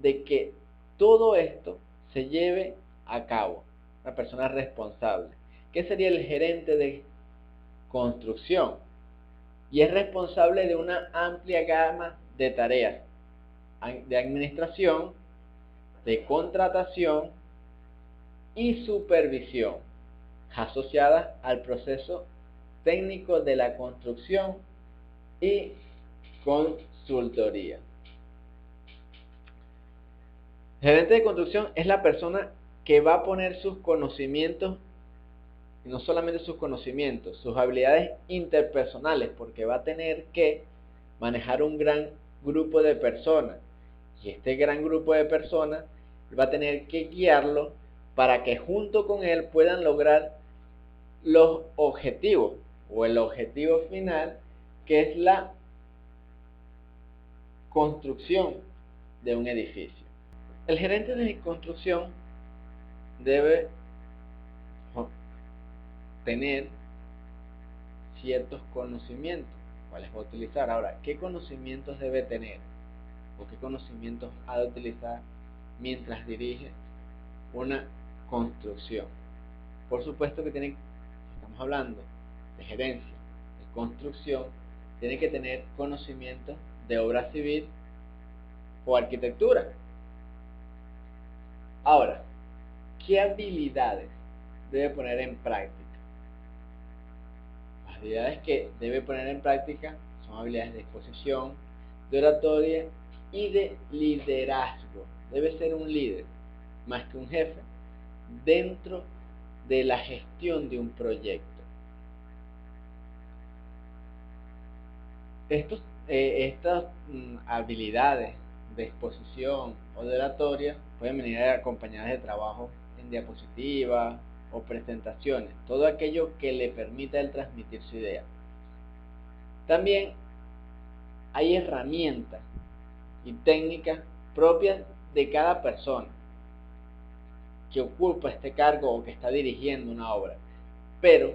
de que todo esto se lleve a cabo, una persona responsable. ¿Qué sería el gerente de construcción? Y es responsable de una amplia gama de tareas de administración, de contratación y supervisión asociadas al proceso técnico de la construcción y consultoría. El gerente de construcción es la persona que va a poner sus conocimientos, y no solamente sus conocimientos, sus habilidades interpersonales, porque va a tener que manejar un gran grupo de personas. Y este gran grupo de personas va a tener que guiarlo para que junto con él puedan lograr los objetivos o el objetivo final, que es la construcción de un edificio. El gerente de construcción debe tener ciertos conocimientos, cuáles va a utilizar. Ahora, ¿qué conocimientos debe tener o qué conocimientos ha de utilizar mientras dirige una construcción? Por supuesto que estamos hablando de gerencia, de construcción, tiene que tener conocimientos de obra civil o arquitectura. Ahora, ¿qué habilidades debe poner en práctica? Las habilidades que debe poner en práctica son habilidades de exposición, de oratoria y de liderazgo. Debe ser un líder, más que un jefe, dentro de la gestión de un proyecto. Estas habilidades de exposición o de oratoria pueden venir acompañadas de trabajos en diapositivas o presentaciones, todo aquello que le permita el transmitir su idea. También hay herramientas y técnicas propias de cada persona que ocupa este cargo o que está dirigiendo una obra. Pero,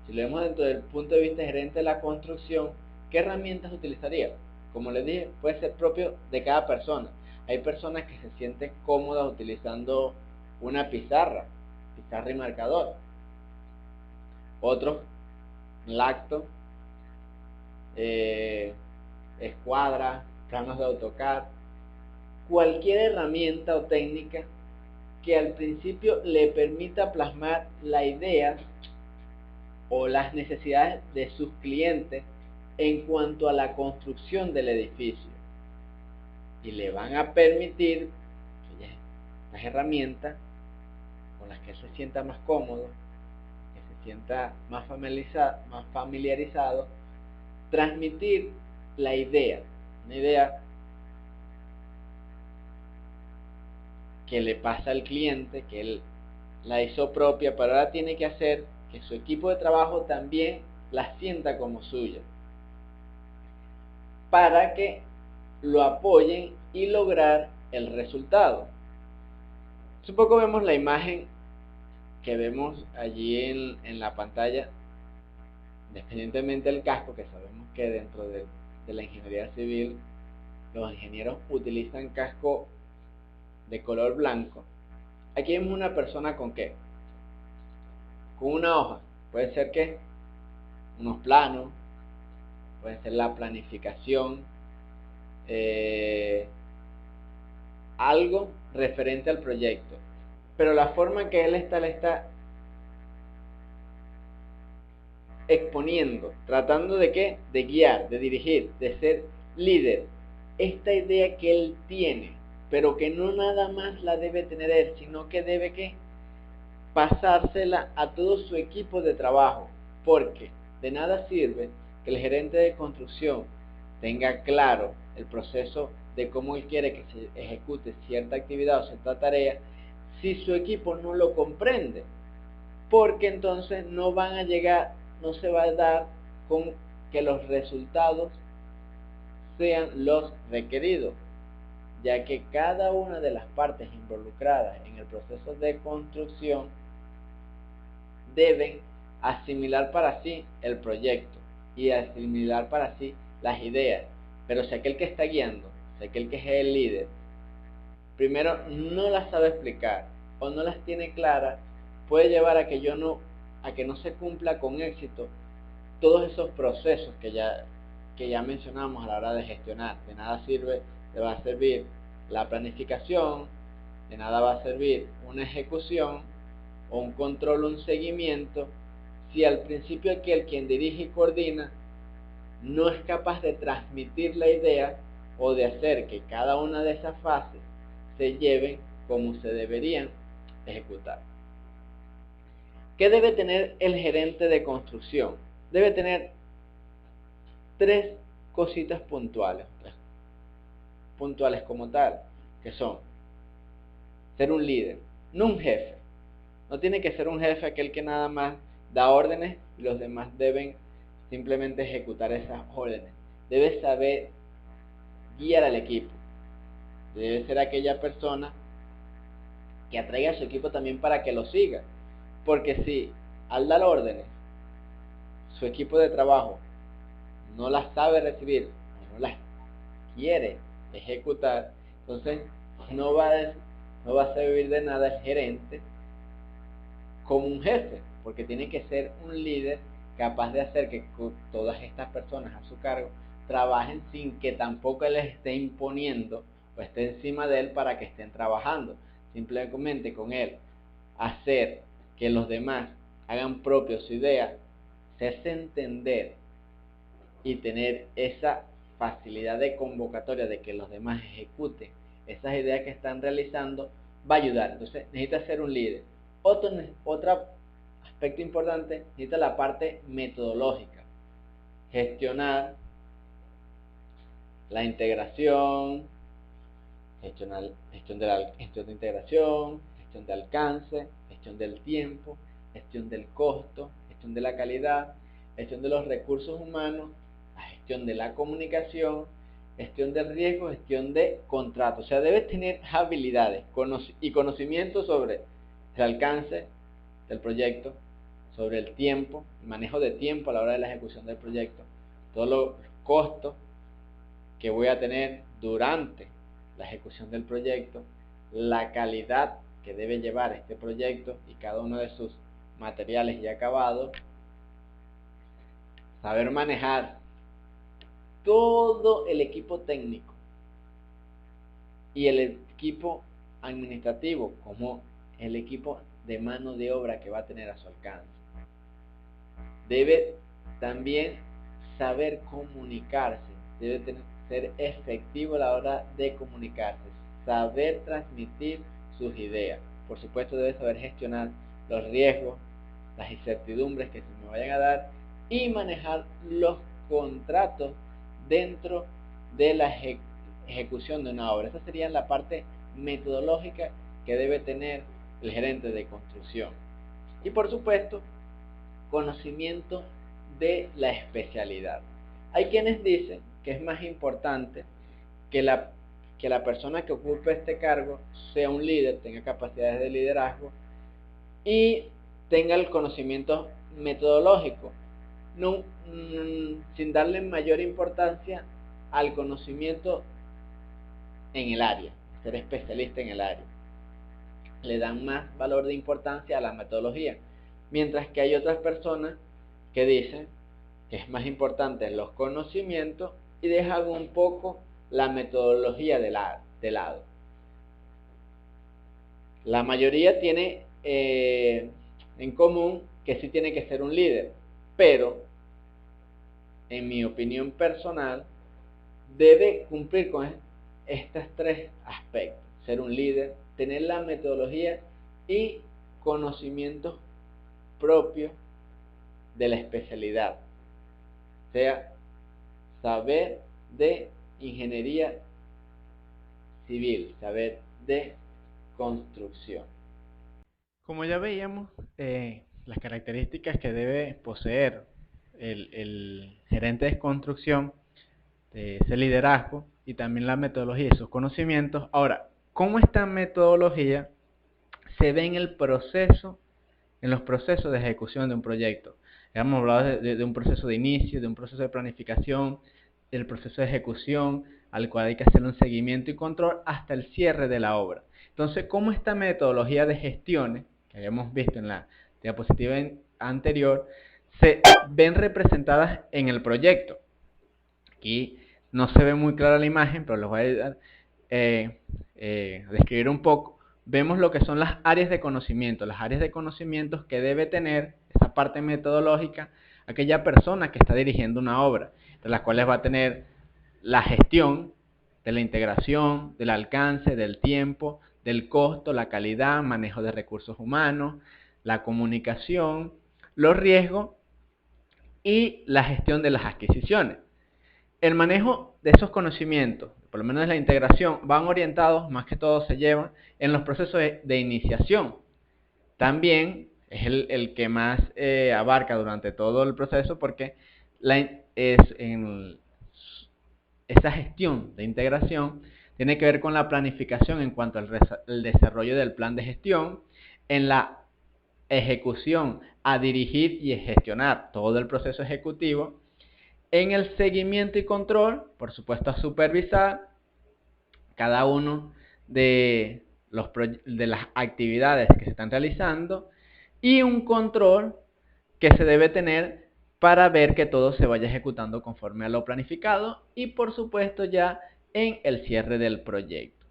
si lo vemos dentro del punto de vista gerente de la construcción, ¿qué herramientas utilizaría? Como les dije, puede ser propio de cada persona. Hay personas que se sienten cómodas utilizando una pizarra y marcador. Otros, lacto, escuadra, planos de AutoCAD, cualquier herramienta o técnica que al principio le permita plasmar la idea o las necesidades de sus clientes en cuanto a la construcción del edificio, y le van a permitir estas herramientas con las que él se sienta más cómodo, que se sienta más familiarizado, transmitir la idea, una idea que le pasa al cliente, que él la hizo propia, pero ahora tiene que hacer que su equipo de trabajo también la sienta como suya, para que lo apoyen y lograr el resultado. Un poco vemos la imagen que vemos allí en la pantalla, independientemente del casco, que sabemos que dentro de la ingeniería civil los ingenieros utilizan casco de color blanco. Aquí vemos una persona con ¿qué? Con una hoja. Puede ser que unos planos, puede ser la planificación, algo referente al proyecto, pero la forma en que él le está exponiendo, tratando de ¿qué? De guiar, de dirigir, de ser líder, esta idea que él tiene, pero que no nada más la debe tener él, sino que debe ¿qué? Pasársela a todo su equipo de trabajo, porque de nada sirve que el gerente de construcción tenga claro el proceso de cómo él quiere que se ejecute cierta actividad o cierta tarea si su equipo no lo comprende, porque entonces no van a llegar, no se va a dar con que los resultados sean los requeridos, ya que cada una de las partes involucradas en el proceso de construcción deben asimilar para sí el proyecto, y asimilar para sí las ideas. Pero si aquel que está guiando, si aquel que es el líder, primero no las sabe explicar o no las tiene claras, puede llevar a que no se cumpla con éxito todos esos procesos que ya mencionamos a la hora de gestionar. De nada va a servir la planificación, de nada va a servir una ejecución o un control o un seguimiento si al principio aquel quien dirige y coordina no es capaz de transmitir la idea o de hacer que cada una de esas fases se lleven como se deberían ejecutar. ¿Qué debe tener el gerente de construcción? Debe tener tres cositas puntuales como tal, que son ser un líder, no un jefe. No tiene que ser un jefe aquel que nada más da órdenes y los demás deben simplemente ejecutar esas órdenes. Debe saber guiar al equipo. Debe ser aquella persona que atraiga a su equipo también para que lo siga. Porque si al dar órdenes su equipo de trabajo no las sabe recibir o no las quiere ejecutar, entonces no va a servir de nada el gerente como un jefe, porque tiene que ser un líder capaz de hacer que todas estas personas a su cargo trabajen sin que tampoco él esté imponiendo o esté encima de él para que estén trabajando. Simplemente con él hacer que los demás hagan propio su idea, hacerse entender y tener esa facilidad de convocatoria de que los demás ejecuten esas ideas que están realizando, va a ayudar. Entonces necesita ser un líder. Otro aspecto importante, necesita la parte metodológica, gestionar la integración, gestión de integración, gestión de alcance, gestión del tiempo, gestión del costo, gestión de la calidad, gestión de los recursos humanos, la gestión de la comunicación, gestión del riesgo, gestión de contrato. O sea, debes tener habilidades y conocimientos sobre el alcance del proyecto, sobre el tiempo, el manejo de tiempo a la hora de la ejecución del proyecto, todos los costos que voy a tener durante la ejecución del proyecto, la calidad que debe llevar este proyecto y cada uno de sus materiales y acabados, saber manejar todo el equipo técnico y el equipo administrativo como el equipo de mano de obra que va a tener a su alcance. Debe también saber comunicarse, debe ser efectivo a la hora de comunicarse, saber transmitir sus ideas. Por supuesto debe saber gestionar los riesgos, las incertidumbres que se me vayan a dar y manejar los contratos dentro de la ejecución de una obra. Esa sería la parte metodológica que debe tener el gerente de construcción. Y por supuesto, conocimiento de la especialidad. Hay quienes dicen que es más importante que la persona que ocupe este cargo sea un líder, tenga capacidades de liderazgo y tenga el conocimiento metodológico, sin darle mayor importancia al conocimiento en el área, ser especialista en el área. Le dan más valor de importancia a la metodología, mientras que hay otras personas que dicen que es más importante los conocimientos y dejan un poco la metodología de lado. La mayoría tiene en común que sí tiene que ser un líder, pero en mi opinión personal debe cumplir con estos tres aspectos: ser un líder, tener la metodología y conocimientos propios de la especialidad, o sea, saber de ingeniería civil, saber de construcción. Como ya veíamos, las características que debe poseer el gerente de construcción, ese liderazgo y también la metodología y sus conocimientos. Ahora, ¿cómo esta metodología se ve en los procesos de ejecución de un proyecto? Hemos hablado de un proceso de inicio, de un proceso de planificación, del proceso de ejecución, al cual hay que hacer un seguimiento y control hasta el cierre de la obra. Entonces, ¿cómo esta metodología de gestiones, que habíamos visto en la diapositiva anterior, se ven representadas en el proyecto? Aquí no se ve muy clara la imagen, pero les voy a ayudar a describir un poco. Vemos lo que son las áreas de conocimiento, que debe tener esa parte metodológica aquella persona que está dirigiendo una obra, de las cuales va a tener la gestión de la integración, del alcance, del tiempo, del costo, la calidad, manejo de recursos humanos, la comunicación, los riesgos y la gestión de las adquisiciones. El manejo de esos conocimientos, por lo menos de la integración, van orientados, más que todo se llevan en los procesos de iniciación. También es el que más abarca durante todo el proceso porque esa gestión de integración tiene que ver con la planificación en cuanto al desarrollo del plan de gestión, en la ejecución a dirigir y gestionar todo el proceso ejecutivo, en el seguimiento y control, por supuesto a supervisar cada uno de las actividades que se están realizando y un control que se debe tener para ver que todo se vaya ejecutando conforme a lo planificado y por supuesto ya en el cierre del proyecto.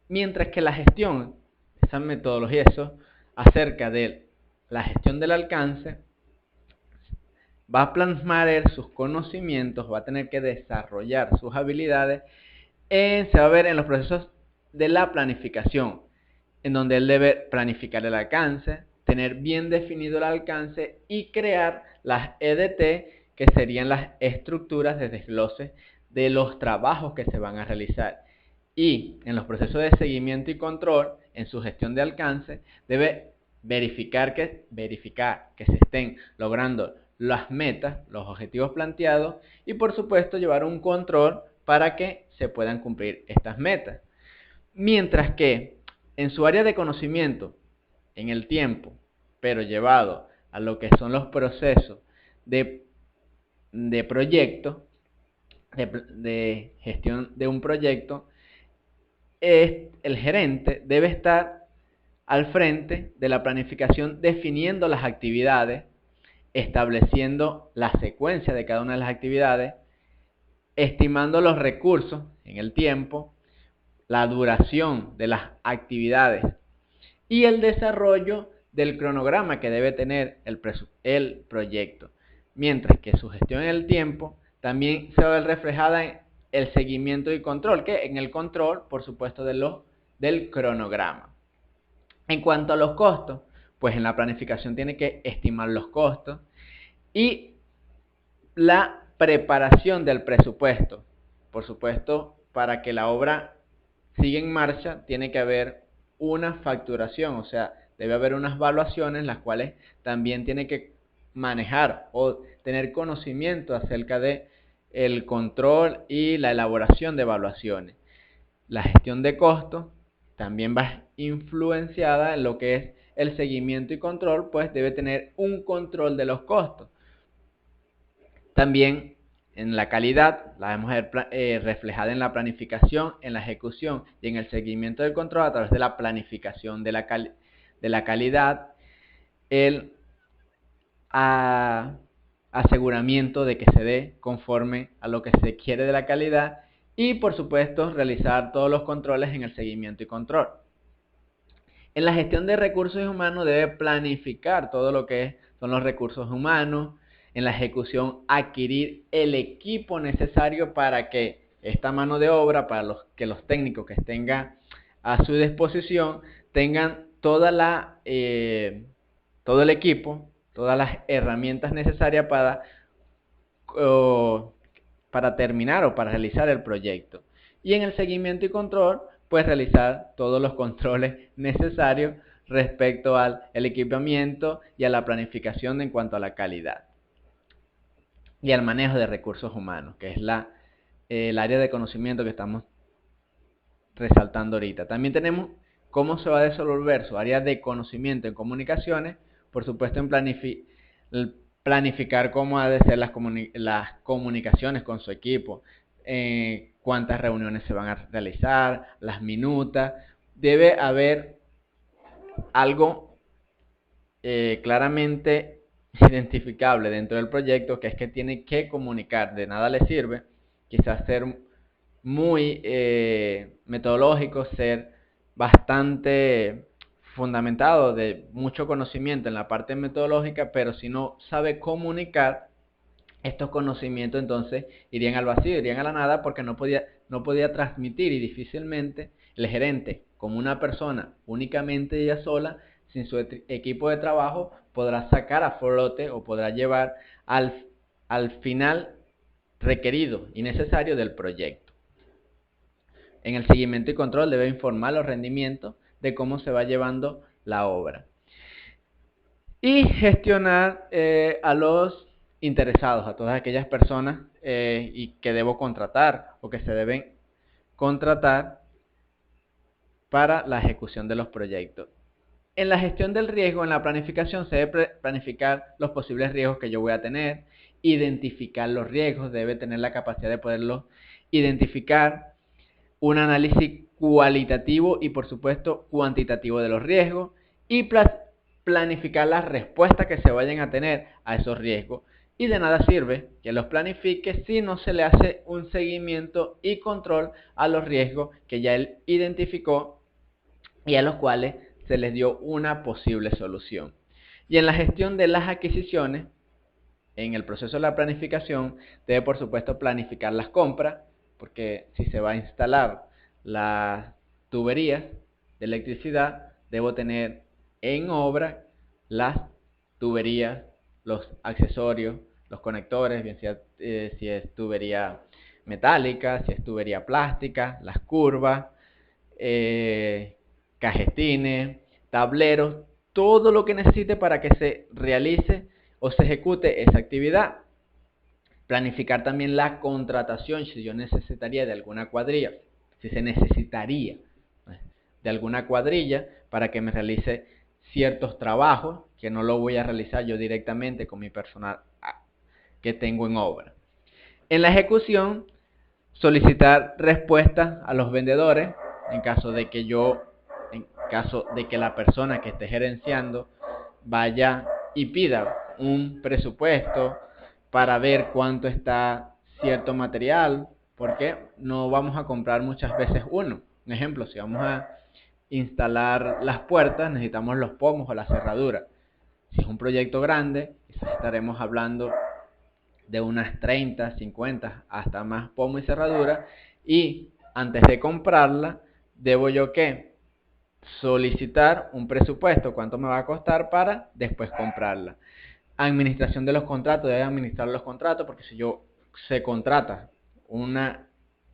Mientras que la gestión, esa metodología, eso acerca de la gestión del alcance, va a plasmar sus conocimientos, va a tener que desarrollar sus habilidades, se va a ver en los procesos de la planificación, en donde él debe planificar el alcance, tener bien definido el alcance y crear las EDT, que serían las estructuras de desglose de los trabajos que se van a realizar. Y en los procesos de seguimiento y control, en su gestión de alcance, debe verificar que se estén logrando las metas, los objetivos planteados y por supuesto llevar un control para que se puedan cumplir estas metas. Mientras que en su área de conocimiento, en el tiempo, pero llevado a lo que son los procesos de proyecto, de gestión de un proyecto, el gerente debe estar al frente de la planificación definiendo las actividades, estableciendo la secuencia de cada una de las actividades, estimando los recursos en el tiempo, la duración de las actividades y el desarrollo del cronograma que debe tener el proyecto. Mientras que su gestión en el tiempo también se va a ver reflejada en el seguimiento y control, que en el control, por supuesto, del cronograma. En cuanto a los costos, pues en la planificación tiene que estimar los costos y la preparación del presupuesto. Por supuesto, para que la obra siga en marcha, tiene que haber una facturación, o sea, debe haber unas evaluaciones, las cuales también tiene que manejar o tener conocimiento acerca de el control y la elaboración de evaluaciones. La gestión de costos también va influenciada en lo que es el seguimiento y control, pues debe tener un control de los costos. También en la calidad, la vamos a ver reflejada en la planificación, en la ejecución y en el seguimiento del control a través de la planificación de la calidad, el aseguramiento de que se dé conforme a lo que se quiere de la calidad y por supuesto realizar todos los controles en el seguimiento y control. En la gestión de recursos humanos debe planificar todo lo que son los recursos humanos, en la ejecución adquirir el equipo necesario para que esta mano de obra, para que los técnicos que tengan a su disposición tengan todo el equipo, todas las herramientas necesarias para terminar o para realizar el proyecto. Y en el seguimiento y control, pues realizar todos los controles necesarios respecto al equipamiento y a la planificación en cuanto a la calidad. Y al manejo de recursos humanos, que es el área de conocimiento que estamos resaltando ahorita. También tenemos cómo se va a desenvolver su área de conocimiento en comunicaciones, por supuesto en planificar cómo ha de ser las comunicaciones con su equipo, cuántas reuniones se van a realizar, las minutas. Debe haber algo claramente identificable dentro del proyecto, que es que tiene que comunicar. De nada le sirve quizás ser muy metodológico, ser bastante fundamentado, de mucho conocimiento en la parte metodológica, pero si no sabe comunicar estos conocimientos, entonces irían al vacío, irían a la nada, porque no podía transmitir, y difícilmente el gerente, como una persona únicamente ella sola, sin su equipo de trabajo, podrá sacar a flote o podrá llevar al final requerido y necesario del proyecto. En el seguimiento y control debe informar los rendimientos de cómo se va llevando la obra. Y gestionar a los interesados, a todas aquellas personas y que debo contratar o que se deben contratar para la ejecución de los proyectos. En la gestión del riesgo, en la planificación, se debe planificar los posibles riesgos que yo voy a tener, identificar los riesgos, debe tener la capacidad de poderlos identificar, un análisis cualitativo y por supuesto cuantitativo de los riesgos, y planificar las respuestas que se vayan a tener a esos riesgos. Y de nada sirve que los planifique si no se le hace un seguimiento y control a los riesgos que ya él identificó y a los cuales se les dio una posible solución. Y en la gestión de las adquisiciones, en el proceso de la planificación, debe por supuesto planificar las compras, porque si se va a instalar las tuberías de electricidad, debo tener en obra las tuberías, los accesorios, los conectores, bien sea si es tubería metálica, si es tubería plástica, las curvas, cajetines, tableros, todo lo que necesite para que se realice o se ejecute esa actividad. Planificar también la contratación, si yo necesitaría de alguna cuadrilla, si se necesitaría de alguna cuadrilla para que me realice ciertos trabajos que no lo voy a realizar yo directamente con mi personal que tengo en obra. En la ejecución, solicitar respuestas a los vendedores en caso de que la persona que esté gerenciando vaya y pida un presupuesto para ver cuánto está cierto material, porque no vamos a comprar muchas veces uno. Un ejemplo, si vamos a instalar las puertas, necesitamos los pomos o la cerradura. Si es un proyecto grande, quizás estaremos hablando de unas 30, 50, hasta más pomos y cerradura, y antes de comprarla, debo yo ¿qué? Solicitar un presupuesto, cuánto me va a costar para después comprarla. Administración de los contratos, debe administrar los contratos, porque si se contrata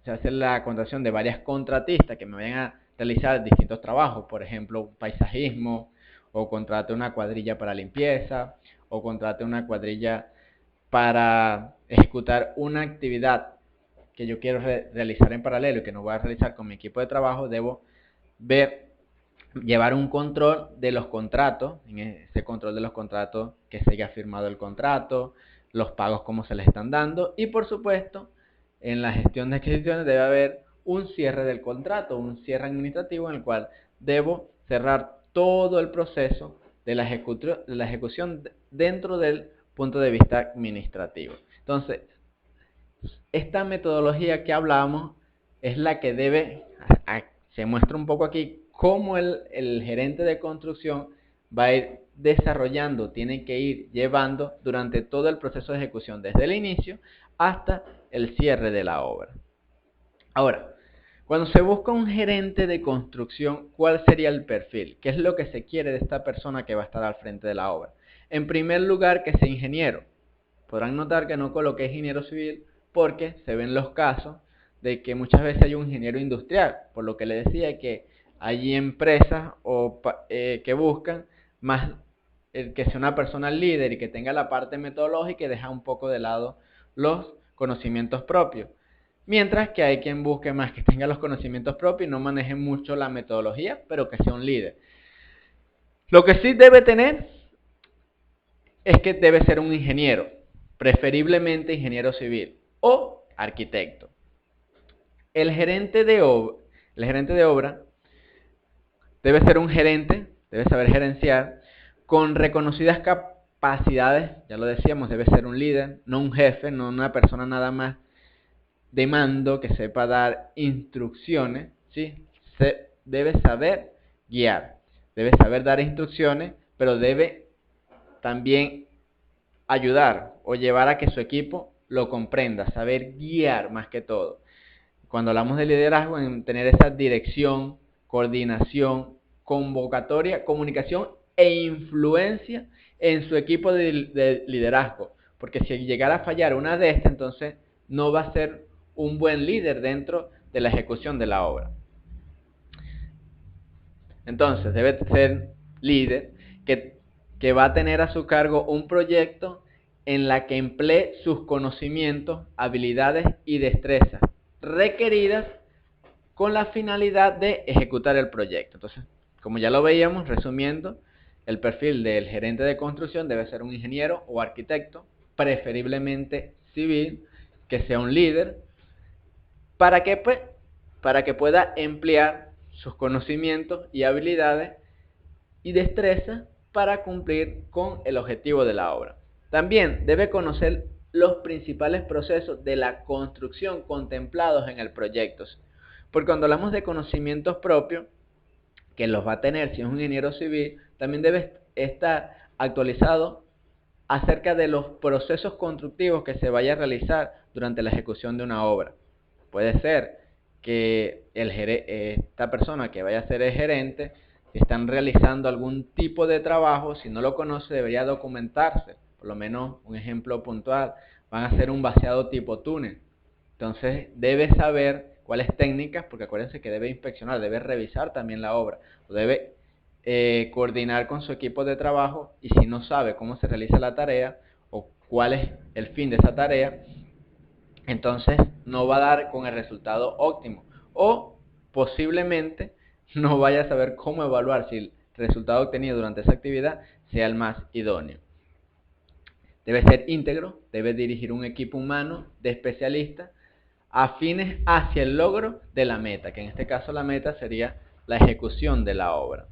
se hace la contratación de varias contratistas que me vayan a realizar distintos trabajos, por ejemplo, paisajismo, o contrate una cuadrilla para limpieza, o contrate una cuadrilla para ejecutar una actividad que yo quiero realizar en paralelo y que no voy a realizar con mi equipo de trabajo, debo llevar un control de los contratos, en ese control de los contratos que se haya firmado el contrato, los pagos cómo se les están dando, y por supuesto en la gestión de adquisiciones debe haber un cierre del contrato, un cierre administrativo en el cual debo cerrar todo el proceso de la ejecución dentro del punto de vista administrativo. Entonces, esta metodología que hablamos es la que se muestra un poco aquí cómo el gerente de construcción va a ir desarrollando, tiene que ir llevando durante todo el proceso de ejecución, desde el inicio hasta el cierre de la obra. Ahora, cuando se busca un gerente de construcción, ¿cuál sería el perfil? ¿Qué es lo que se quiere de esta persona que va a estar al frente de la obra? En primer lugar, que sea ingeniero. Podrán notar que no coloqué ingeniero civil porque se ven los casos de que muchas veces hay un ingeniero industrial, por lo que le decía que hay empresas que buscan más que sea una persona líder y que tenga la parte metodológica y deja un poco de lado los conocimientos propios. Mientras que hay quien busque más que tenga los conocimientos propios y no maneje mucho la metodología, pero que sea un líder. Lo que sí debe tener es que debe ser un ingeniero, preferiblemente ingeniero civil o arquitecto. El gerente de obra debe ser un gerente, debe saber gerenciar, con reconocidas capacidades, ya lo decíamos, debe ser un líder, no un jefe, no una persona nada más de mando que sepa dar instrucciones, ¿sí? Debe saber guiar, debe saber dar instrucciones, pero debe también ayudar o llevar a que su equipo lo comprenda, saber guiar más que todo. Cuando hablamos de liderazgo, en tener esa dirección, coordinación, convocatoria, comunicación e influencia en su equipo de liderazgo. Porque si llegara a fallar una de estas, entonces no va a ser un buen líder dentro de la ejecución de la obra. Entonces debe ser líder que va a tener a su cargo un proyecto en la que emplee sus conocimientos, habilidades y destrezas requeridas con la finalidad de ejecutar el proyecto. Entonces, como ya lo veíamos, resumiendo, el perfil del gerente de construcción debe ser un ingeniero o arquitecto, preferiblemente civil, que sea un líder. ¿Para qué? Pues, para que pueda emplear sus conocimientos y habilidades y destrezas para cumplir con el objetivo de la obra. También debe conocer los principales procesos de la construcción contemplados en el proyecto. Porque cuando hablamos de conocimientos propios, que los va a tener si es un ingeniero civil, también debe estar actualizado acerca de los procesos constructivos que se vaya a realizar durante la ejecución de una obra. Puede ser que esta persona que vaya a ser el gerente, si están realizando algún tipo de trabajo, si no lo conoce, debería documentarse. Por lo menos un ejemplo puntual, van a hacer un vaciado tipo túnel. Entonces debe saber cuáles técnicas, porque acuérdense que debe inspeccionar, debe revisar también la obra, debe coordinar con su equipo de trabajo, y si no sabe cómo se realiza la tarea o cuál es el fin de esa tarea, entonces no va a dar con el resultado óptimo, o posiblemente no vaya a saber cómo evaluar si el resultado obtenido durante esa actividad sea el más idóneo. Debe ser íntegro, debe dirigir un equipo humano de especialistas afines hacia el logro de la meta, que en este caso la meta sería la ejecución de la obra.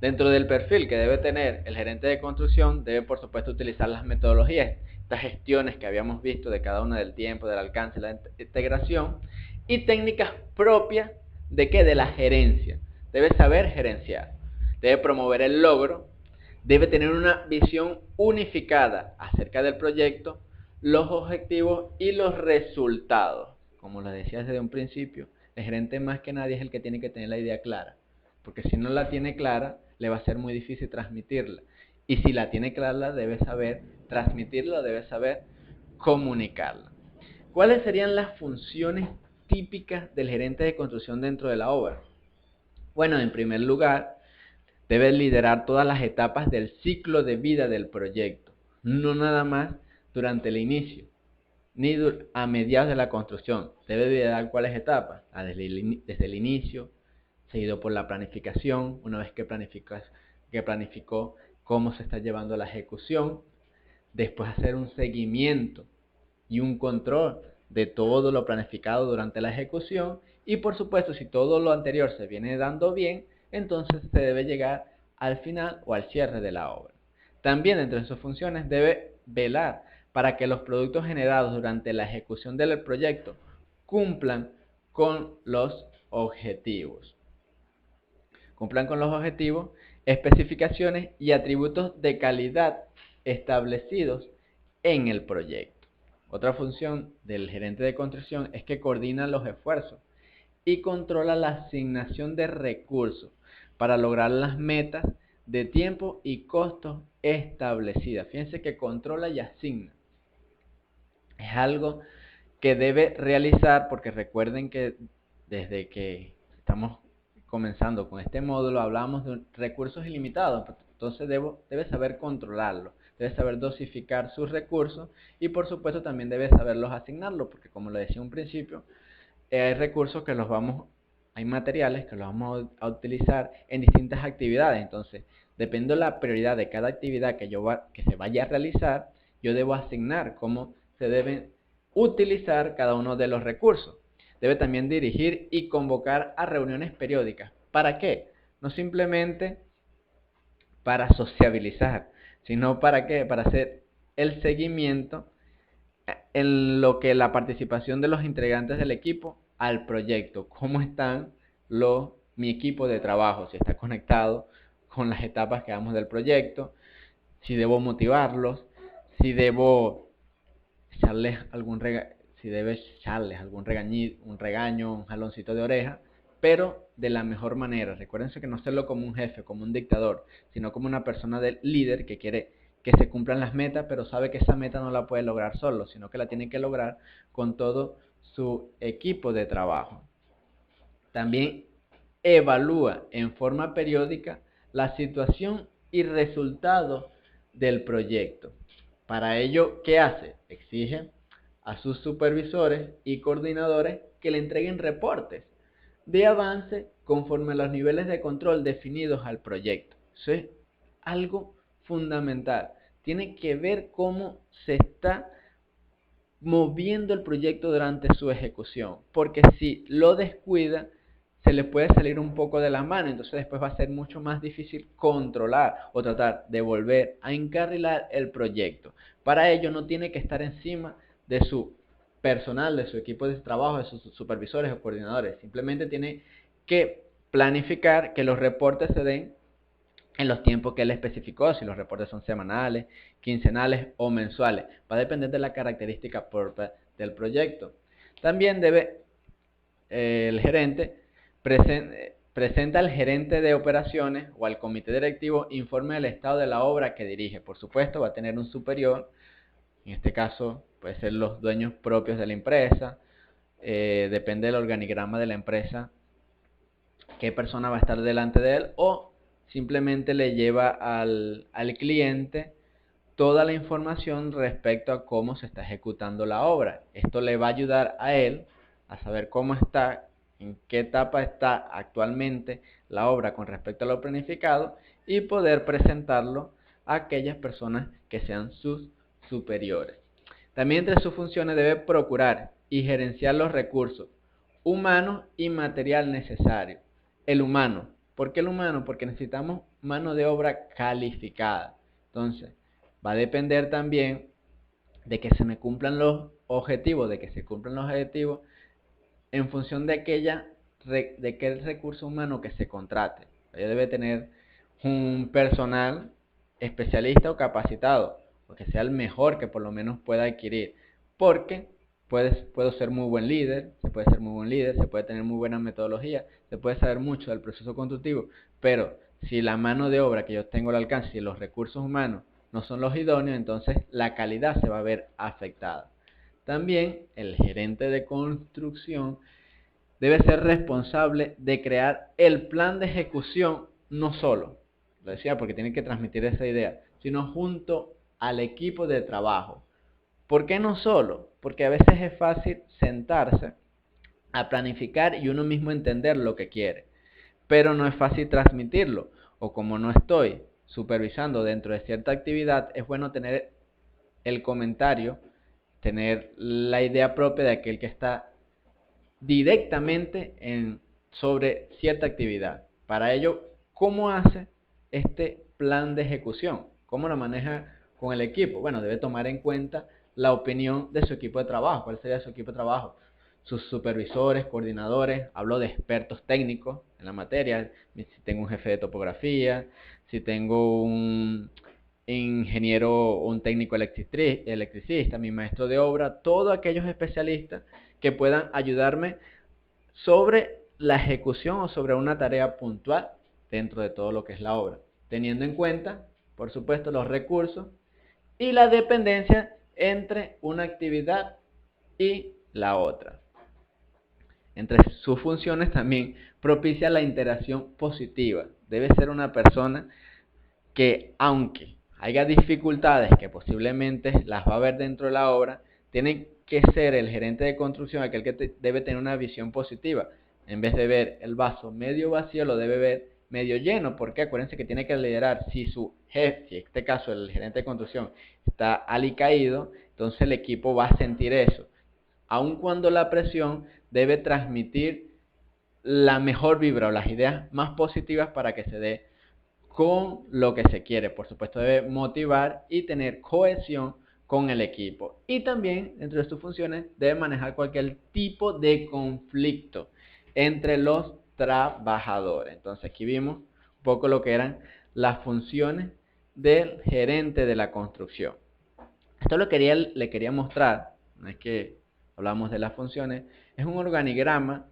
Dentro del perfil que debe tener el gerente de construcción, debe por supuesto utilizar las metodologías, estas gestiones que habíamos visto de cada una del tiempo, del alcance, la integración, y técnicas propias de ¿qué? De la gerencia. Debe saber gerenciar, debe promover el logro, debe tener una visión unificada acerca del proyecto, los objetivos y los resultados. Como les decía desde un principio, el gerente más que nadie es el que tiene que tener la idea clara, porque si no la tiene clara, le va a ser muy difícil transmitirla. Y si la tiene clara, debe saber transmitirla, debe saber comunicarla. ¿Cuáles serían las funciones típicas del gerente de construcción dentro de la obra? Bueno, en primer lugar, debe liderar todas las etapas del ciclo de vida del proyecto, no nada más durante el inicio, ni a mediados de la construcción. Debe liderar cuáles etapas, desde el inicio, seguido por la planificación, una vez que planificó cómo se está llevando la ejecución, después hacer un seguimiento y un control de todo lo planificado durante la ejecución, y por supuesto si todo lo anterior se viene dando bien, entonces se debe llegar al final o al cierre de la obra. También dentro de sus funciones debe velar para que los productos generados durante la ejecución del proyecto cumplan con los objetivos. Especificaciones y atributos de calidad establecidos en el proyecto. Otra función del gerente de construcción es que coordina los esfuerzos y controla la asignación de recursos para lograr las metas de tiempo y costos establecidas. Fíjense que controla y asigna. Es algo que debe realizar, porque recuerden que desde que estamos comenzando con este módulo hablamos de recursos ilimitados. Entonces debe saber controlarlo, debe saber dosificar sus recursos y por supuesto también debe saberlos asignarlos, porque como le decía en un principio, hay recursos que los vamos hay materiales que los vamos a utilizar en distintas actividades. Entonces, dependiendo de la prioridad de cada actividad que se vaya a realizar, yo debo asignar cómo se deben utilizar cada uno de los recursos. Debe también dirigir y convocar a reuniones periódicas. ¿Para qué? No simplemente para sociabilizar, sino para qué? Para hacer el seguimiento en lo que la participación de los integrantes del equipo al proyecto. ¿Cómo están mi equipo de trabajo? Si está conectado con las etapas que damos del proyecto, si debo motivarlos, si debo echarles algún regaño, un jaloncito de oreja, pero de la mejor manera. Recuérdense que no hacerlo como un jefe, como un dictador, sino como una persona del líder que quiere que se cumplan las metas, pero sabe que esa meta no la puede lograr solo, sino que la tiene que lograr con todo su equipo de trabajo. También evalúa en forma periódica la situación y resultados del proyecto. Para ello, ¿qué hace? Exige a sus supervisores y coordinadores que le entreguen reportes de avance conforme a los niveles de control definidos al proyecto. Eso es algo fundamental. Tiene que ver cómo se está moviendo el proyecto durante su ejecución, porque si lo descuida, se le puede salir un poco de la mano, entonces después va a ser mucho más difícil controlar o tratar de volver a encarrilar el proyecto. Para ello no tiene que estar encima de su personal, de su equipo de trabajo, de sus supervisores o coordinadores. Simplemente tiene que planificar que los reportes se den en los tiempos que él especificó, si los reportes son semanales, quincenales o mensuales. Va a depender de la característica propia del proyecto. También debe el gerente presenta al gerente de operaciones o al comité directivo informe del estado de la obra que dirige. Por supuesto, va a tener un superior, en este caso puede ser los dueños propios de la empresa, depende del organigrama de la empresa, qué persona va a estar delante de él, o simplemente le lleva al cliente toda la información respecto a cómo se está ejecutando la obra. Esto le va a ayudar a él a saber cómo está, en qué etapa está actualmente la obra con respecto a lo planificado y poder presentarlo a aquellas personas que sean sus superiores. También entre sus funciones debe procurar y gerenciar los recursos humanos y material necesario. El humano. ¿Por qué el humano? Porque necesitamos mano de obra calificada. Entonces, va a depender también de que se me cumplan los objetivos, en función de aquel recurso humano que se contrate. Ella debe tener un personal especialista o capacitado, o que sea el mejor que por lo menos pueda adquirir, porque puedo ser muy buen líder, se puede tener muy buena metodología, se puede saber mucho del proceso constructivo, pero si la mano de obra que yo tengo al alcance y los recursos humanos no son los idóneos, entonces la calidad se va a ver afectada. También el gerente de construcción debe ser responsable de crear el plan de ejecución, no solo, lo decía porque tiene que transmitir esa idea, sino junto al equipo de trabajo. ¿Por qué no solo? Porque a veces es fácil sentarse a planificar y uno mismo entender lo que quiere, pero no es fácil transmitirlo, o como no estoy supervisando dentro de cierta actividad, es bueno tener el comentario, tener la idea propia de aquel que está directamente sobre cierta actividad. Para ello, ¿cómo hace este plan de ejecución? ¿Cómo lo maneja con el equipo? Bueno, debe tomar en cuenta la opinión de su equipo de trabajo. ¿Cuál sería su equipo de trabajo? Sus supervisores, coordinadores, hablo de expertos técnicos en la materia, si tengo un jefe de topografía, si tengo un ingeniero, un técnico electricista, mi maestro de obra, todos aquellos especialistas que puedan ayudarme sobre la ejecución o sobre una tarea puntual dentro de todo lo que es la obra, teniendo en cuenta, por supuesto, los recursos y la dependencia entre una actividad y la otra. Entre sus funciones también propicia la interacción positiva. Debe ser una persona que, aunque haya dificultades que posiblemente las va a ver dentro de la obra, tiene que ser el gerente de construcción aquel que debe tener una visión positiva. en vez de ver el vaso medio vacío, lo debe ver medio lleno, porque acuérdense que tiene que liderar. Si su jefe, si en este caso el gerente de construcción, está alicaído, entonces el equipo va a sentir eso, aun cuando la presión debe transmitir la mejor vibra o las ideas más positivas para que se dé con lo que se quiere. Por supuesto, debe motivar y tener cohesión con el equipo. Y también, dentro de sus funciones, debe manejar cualquier tipo de conflicto entre los trabajadores. Entonces, aquí vimos un poco lo que eran las funciones del gerente de la construcción. Esto le quería mostrar, no es que hablamos de las funciones, es un organigrama,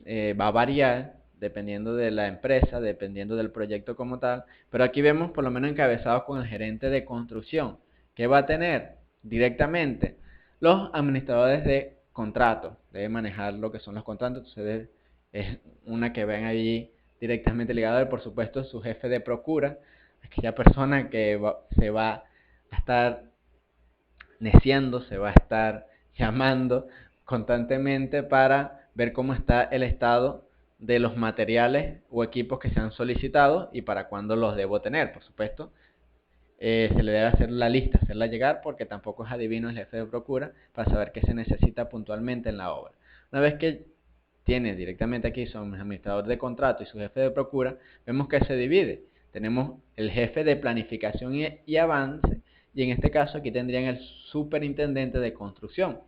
va a variar dependiendo de la empresa, dependiendo del proyecto como tal, pero aquí vemos por lo menos encabezados con el gerente de construcción, que va a tener directamente los administradores de contratos, debe manejar lo que son los contratos, entonces es una que ven allí directamente ligada, por supuesto, su jefe de procura, aquella persona que se va a estar neciando, se va a estar llamando constantemente para ver cómo está el estado de los materiales o equipos que se han solicitado y para cuándo los debo tener. Por supuesto, se le debe hacer la lista, hacerla llegar, porque tampoco es adivino el jefe de procura para saber qué se necesita puntualmente en la obra. Una vez que tiene directamente aquí son administrador de contrato y su jefe de procura, vemos que se divide. Tenemos el jefe de planificación y avance, y en este caso aquí tendrían el superintendente de construcción.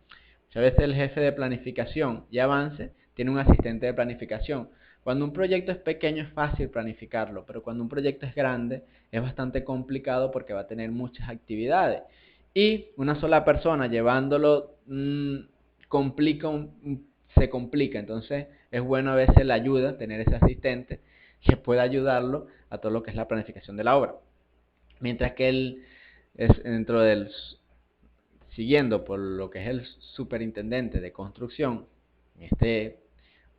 Muchas veces el jefe de planificación y avance tiene un asistente de planificación. Cuando un proyecto es pequeño es fácil planificarlo, pero cuando un proyecto es grande es bastante complicado porque va a tener muchas actividades. Y una sola persona llevándolo se complica, entonces es bueno a veces la ayuda, tener ese asistente que pueda ayudarlo a todo lo que es la planificación de la obra. Mientras que él es dentro del, siguiendo por lo que es el superintendente de construcción, en este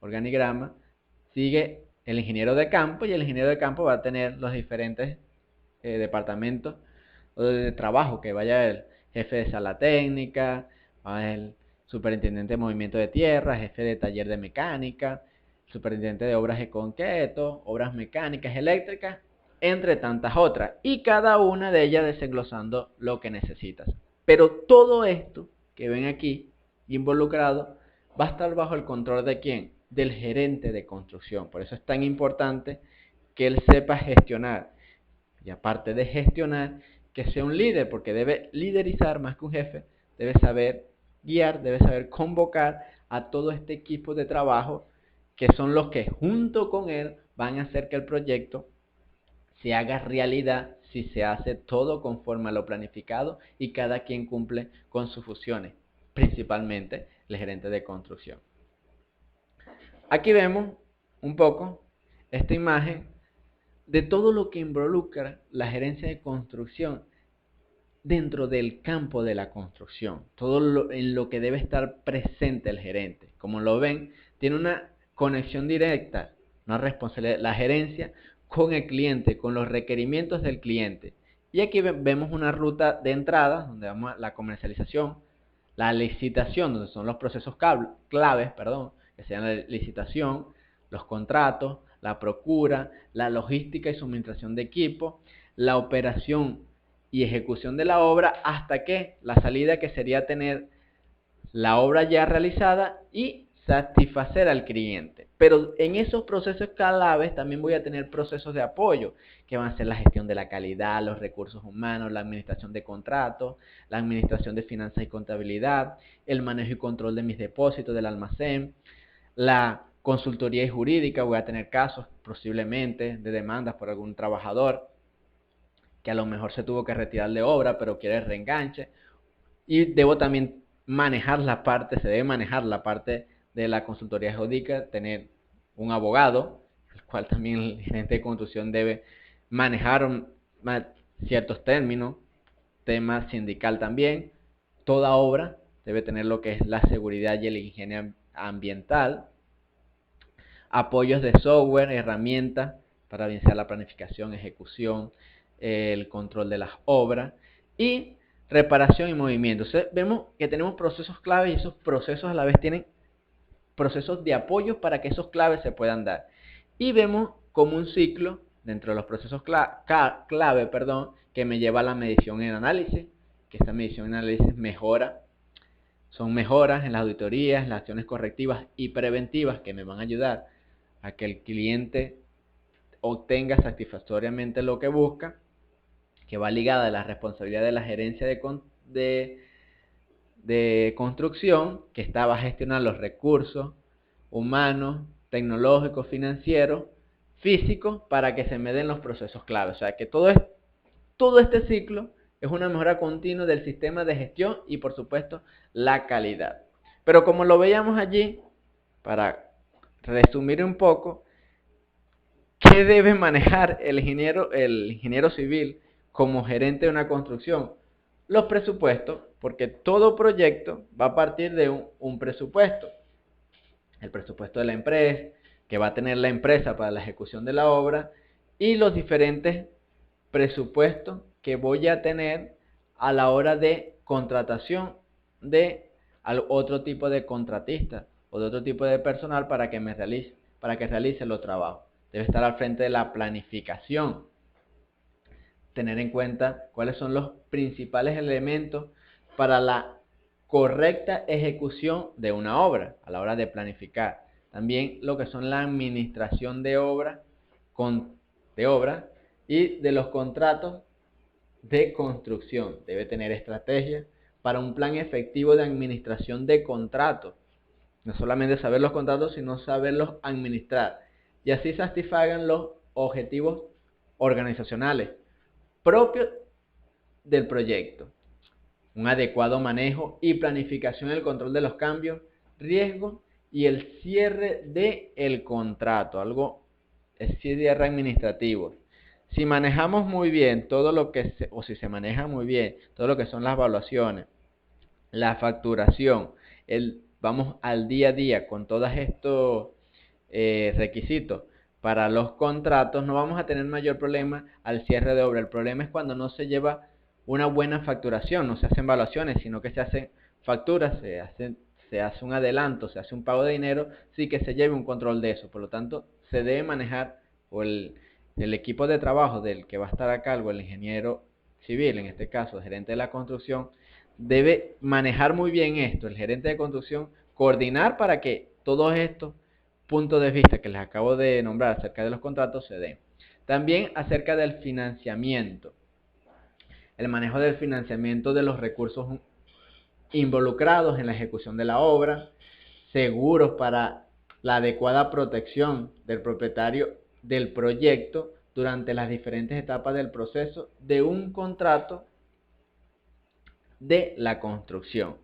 organigrama, sigue el ingeniero de campo, y el ingeniero de campo va a tener los diferentes departamentos de trabajo, que vaya el jefe de sala técnica, va el superintendente de movimiento de tierra, jefe de taller de mecánica, superintendente de obras de concreto, obras mecánicas, eléctricas, entre tantas otras, y cada una de ellas desglosando lo que necesitas. Pero todo esto que ven aquí involucrado va a estar bajo el control ¿de quién? Del gerente de construcción. Por eso es tan importante que él sepa gestionar, y aparte de gestionar, que sea un líder, porque debe liderizar más que un jefe, debe saber guiar, debe saber convocar a todo este equipo de trabajo, que son los que junto con él van a hacer que el proyecto se haga realidad si se hace todo conforme a lo planificado y cada quien cumple con sus funciones, principalmente el gerente de construcción. Aquí vemos un poco esta imagen de todo lo que involucra la gerencia de construcción dentro del campo de la construcción, todo en lo que debe estar presente el gerente. Como lo ven, tiene una conexión directa, una responsabilidad, la gerencia con el cliente, con los requerimientos del cliente. Y aquí vemos una ruta de entrada, donde vamos a la comercialización, la licitación, donde son los procesos claves, que sean la licitación, los contratos, la procura, la logística y suministración de equipo, la operación y ejecución de la obra, hasta que la salida, que sería tener la obra ya realizada y satisfacer al cliente. Pero en esos procesos claves también voy a tener procesos de apoyo, que van a ser la gestión de la calidad, los recursos humanos, la administración de contratos, la administración de finanzas y contabilidad, el manejo y control de mis depósitos del almacén, la consultoría jurídica. Voy a tener casos posiblemente de demandas por algún trabajador que a lo mejor se tuvo que retirar de obra pero quiere reenganche, y debo también se debe manejar la parte de la consultoría jurídica, tener un abogado, el cual también el gerente de construcción debe manejar ciertos términos, tema sindical también. Toda obra debe tener lo que es la seguridad y la higiene ambiental, apoyos de software, herramientas para iniciar la planificación, ejecución, el control de las obras y reparación y movimiento. Entonces vemos que tenemos procesos clave, y esos procesos a la vez tienen procesos de apoyo para que esos claves se puedan dar. Y vemos como un ciclo dentro de los procesos clave, que me lleva a la medición en análisis, que esta medición en análisis son mejoras en las auditorías, en las acciones correctivas y preventivas que me van a ayudar a que el cliente obtenga satisfactoriamente lo que busca, que va ligada a la responsabilidad de la gerencia de construcción, que está a gestionar los recursos humanos, tecnológicos, financieros, físicos, para que se me den los procesos clave. O sea que todo este ciclo es una mejora continua del sistema de gestión y, por supuesto, la calidad. Pero como lo veíamos allí, para resumir un poco, ¿qué debe manejar el ingeniero civil como gerente de una construcción? Los presupuestos, porque todo proyecto va a partir de un presupuesto. El presupuesto de la empresa, que va a tener la empresa para la ejecución de la obra, y los diferentes presupuestos que voy a tener a la hora de contratación de otro tipo de contratista o de otro tipo de personal para que realice los trabajos. Debe estar al frente de la planificación, tener en cuenta cuáles son los principales elementos para la correcta ejecución de una obra a la hora de planificar. También lo que son la administración de obra y de los contratos de construcción. Debe tener estrategias para un plan efectivo de administración de contratos. No solamente saber los contratos, sino saberlos administrar. Y así satisfagan los objetivos organizacionales propios del proyecto. Un adecuado manejo y planificación del control de los cambios, riesgos y el cierre del contrato, el cierre administrativo. Si manejamos muy bien si se maneja muy bien todo lo que son las evaluaciones, la facturación, vamos al día a día con todos estos requisitos para los contratos, no vamos a tener mayor problema al cierre de obra. El problema es cuando no se lleva una buena facturación, no se hacen evaluaciones, sino que se hacen facturas, se hace un adelanto, se hace un pago de dinero, sí que se lleve un control de eso. Por lo tanto, se debe manejar, o el equipo de trabajo del que va a estar a cargo, el ingeniero civil, en este caso, el gerente de la construcción, debe manejar muy bien esto, el gerente de construcción, coordinar para que todos estos puntos de vista que les acabo de nombrar acerca de los contratos se den. También acerca del financiamiento. El manejo del financiamiento de los recursos involucrados en la ejecución de la obra, seguros para la adecuada protección del propietario del proyecto durante las diferentes etapas del proceso de un contrato de la construcción.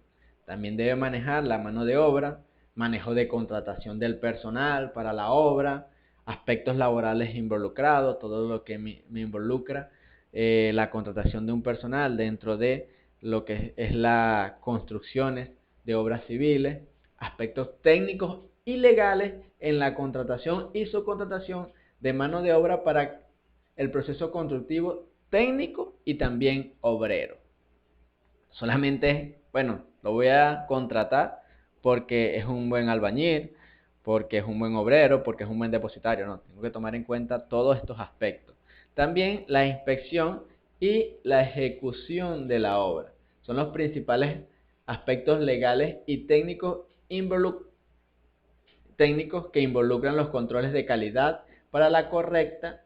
También debe manejar la mano de obra, manejo de contratación del personal para la obra, aspectos laborales involucrados, todo lo que me involucra la contratación de un personal dentro de lo que es las construcciones de obras civiles, aspectos técnicos y legales en la contratación y subcontratación de mano de obra para el proceso constructivo técnico y también obrero. Solamente, lo voy a contratar porque es un buen albañil, porque es un buen obrero, porque es un buen depositario. No, tengo que tomar en cuenta todos estos aspectos. También la inspección y la ejecución de la obra son los principales aspectos legales y técnicos que involucran los controles de calidad para la correcta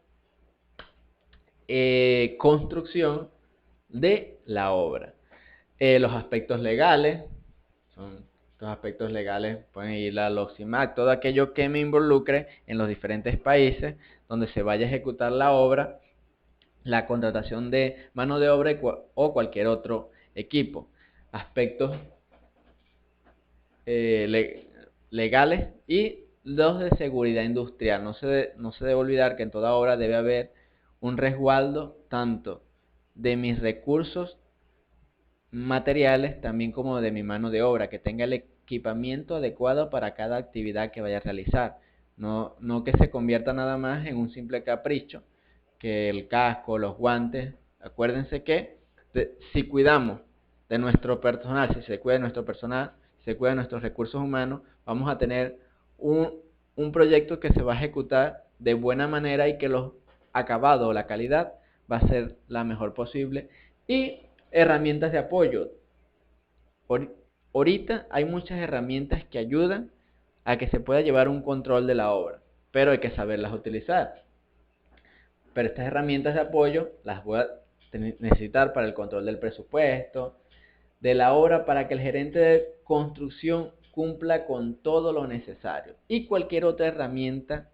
construcción de la obra. Los aspectos legales, pueden ir a los CIMAC, todo aquello que me involucre en los diferentes países donde se vaya a ejecutar la obra, la contratación de mano de obra o cualquier otro equipo. Aspectos legales y los de seguridad industrial. No se debe olvidar que en toda obra debe haber un resguardo tanto de mis recursos materiales, también como de mi mano de obra, que tenga el equipamiento adecuado para cada actividad que vaya a realizar. No que se convierta nada más en un simple capricho, que el casco, los guantes. Acuérdense que si cuidamos de nuestro personal, si se cuida de nuestro personal, se cuida de nuestros recursos humanos, vamos a tener un proyecto que se va a ejecutar de buena manera y que los acabados o la calidad va a ser la mejor posible. Y herramientas de apoyo. Ahorita hay muchas herramientas que ayudan a que se pueda llevar un control de la obra, pero hay que saberlas utilizar. Pero estas herramientas de apoyo las voy a necesitar para el control del presupuesto, de la obra, para que el gerente de construcción cumpla con todo lo necesario, y cualquier otra herramienta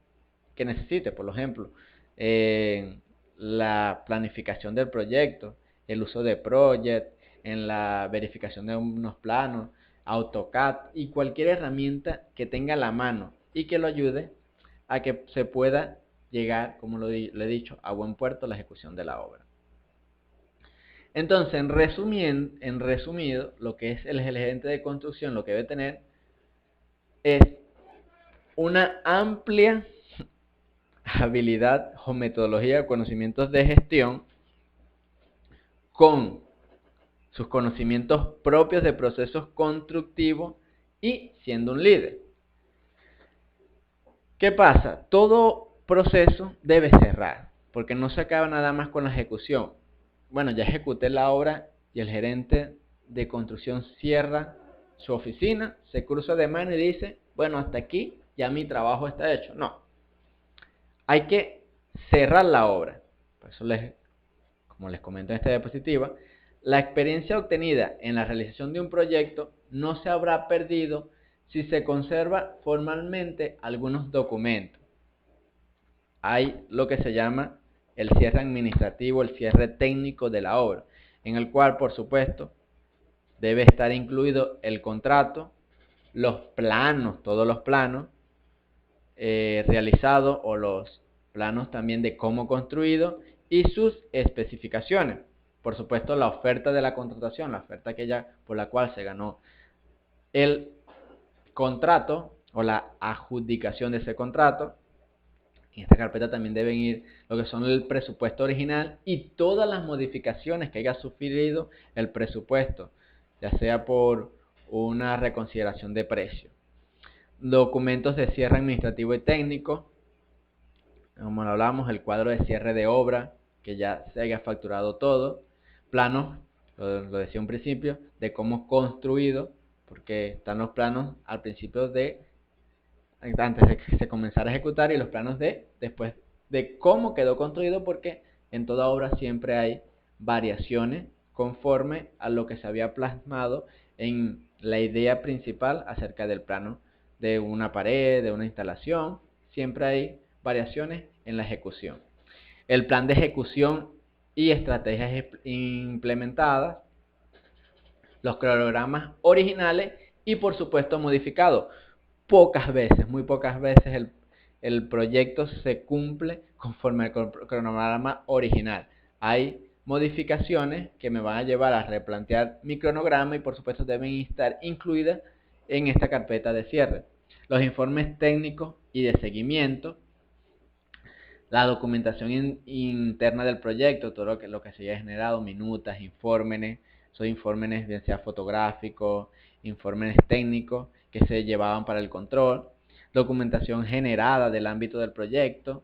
que necesite, por ejemplo, la planificación del proyecto, el uso de Project, en la verificación de unos planos, AutoCAD y cualquier herramienta que tenga a la mano y que lo ayude a que se pueda llegar, como le he dicho, a buen puerto la ejecución de la obra. Entonces, en resumido, lo que es el gerente de construcción, lo que debe tener es una amplia habilidad o metodología o conocimientos de gestión con sus conocimientos propios de procesos constructivos y siendo un líder. ¿Qué pasa? Todo proceso debe cerrar, porque no se acaba nada más con la ejecución. Bueno, ya ejecuté la obra y el gerente de construcción cierra su oficina, se cruza de mano y dice, bueno, hasta aquí ya mi trabajo está hecho. No, hay que cerrar la obra. Por eso, como les comento en esta diapositiva, la experiencia obtenida en la realización de un proyecto no se habrá perdido si se conserva formalmente algunos documentos. Hay lo que se llama el cierre administrativo, el cierre técnico de la obra, en el cual, por supuesto, debe estar incluido el contrato, los planos, todos los planos realizados, o los planos también de cómo construido y sus especificaciones. Por supuesto, la oferta de la contratación, la oferta por la cual se ganó el contrato o la adjudicación de ese contrato. En esta carpeta también deben ir lo que son el presupuesto original y todas las modificaciones que haya sufrido el presupuesto, ya sea por una reconsideración de precio. Documentos de cierre administrativo y técnico, como lo hablamos, el cuadro de cierre de obra, que ya se haya facturado todo. Planos, lo decía un principio, de cómo construido, porque están los planos al principio antes de que se comenzara a ejecutar, y los planos después de cómo quedó construido, porque en toda obra siempre hay variaciones conforme a lo que se había plasmado en la idea principal acerca del plano de una pared, de una instalación. Siempre hay variaciones en la ejecución. El plan de ejecución y estrategias implementadas, los cronogramas originales y, por supuesto, modificados. Pocas veces, muy pocas veces el proyecto se cumple conforme al cronograma original. Hay modificaciones que me van a llevar a replantear mi cronograma y, por supuesto, deben estar incluidas en esta carpeta de cierre. Los informes técnicos y de seguimiento, la documentación interna del proyecto, todo lo que se haya generado, minutas, informes, son informes bien sea fotográficos, informes técnicos que se llevaban para el control, documentación generada del ámbito del proyecto,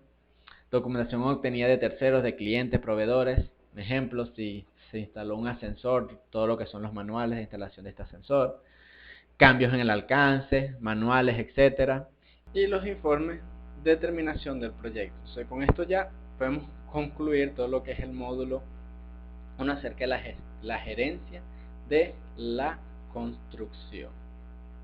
documentación obtenida de terceros, de clientes, proveedores. Ejemplo, si se instaló un ascensor, todo lo que son los manuales de instalación de este ascensor, cambios en el alcance, manuales, etcétera, y los informes de terminación del proyecto. Entonces, con esto ya podemos concluir todo lo que es el módulo 1 acerca de la gerencia de la construcción.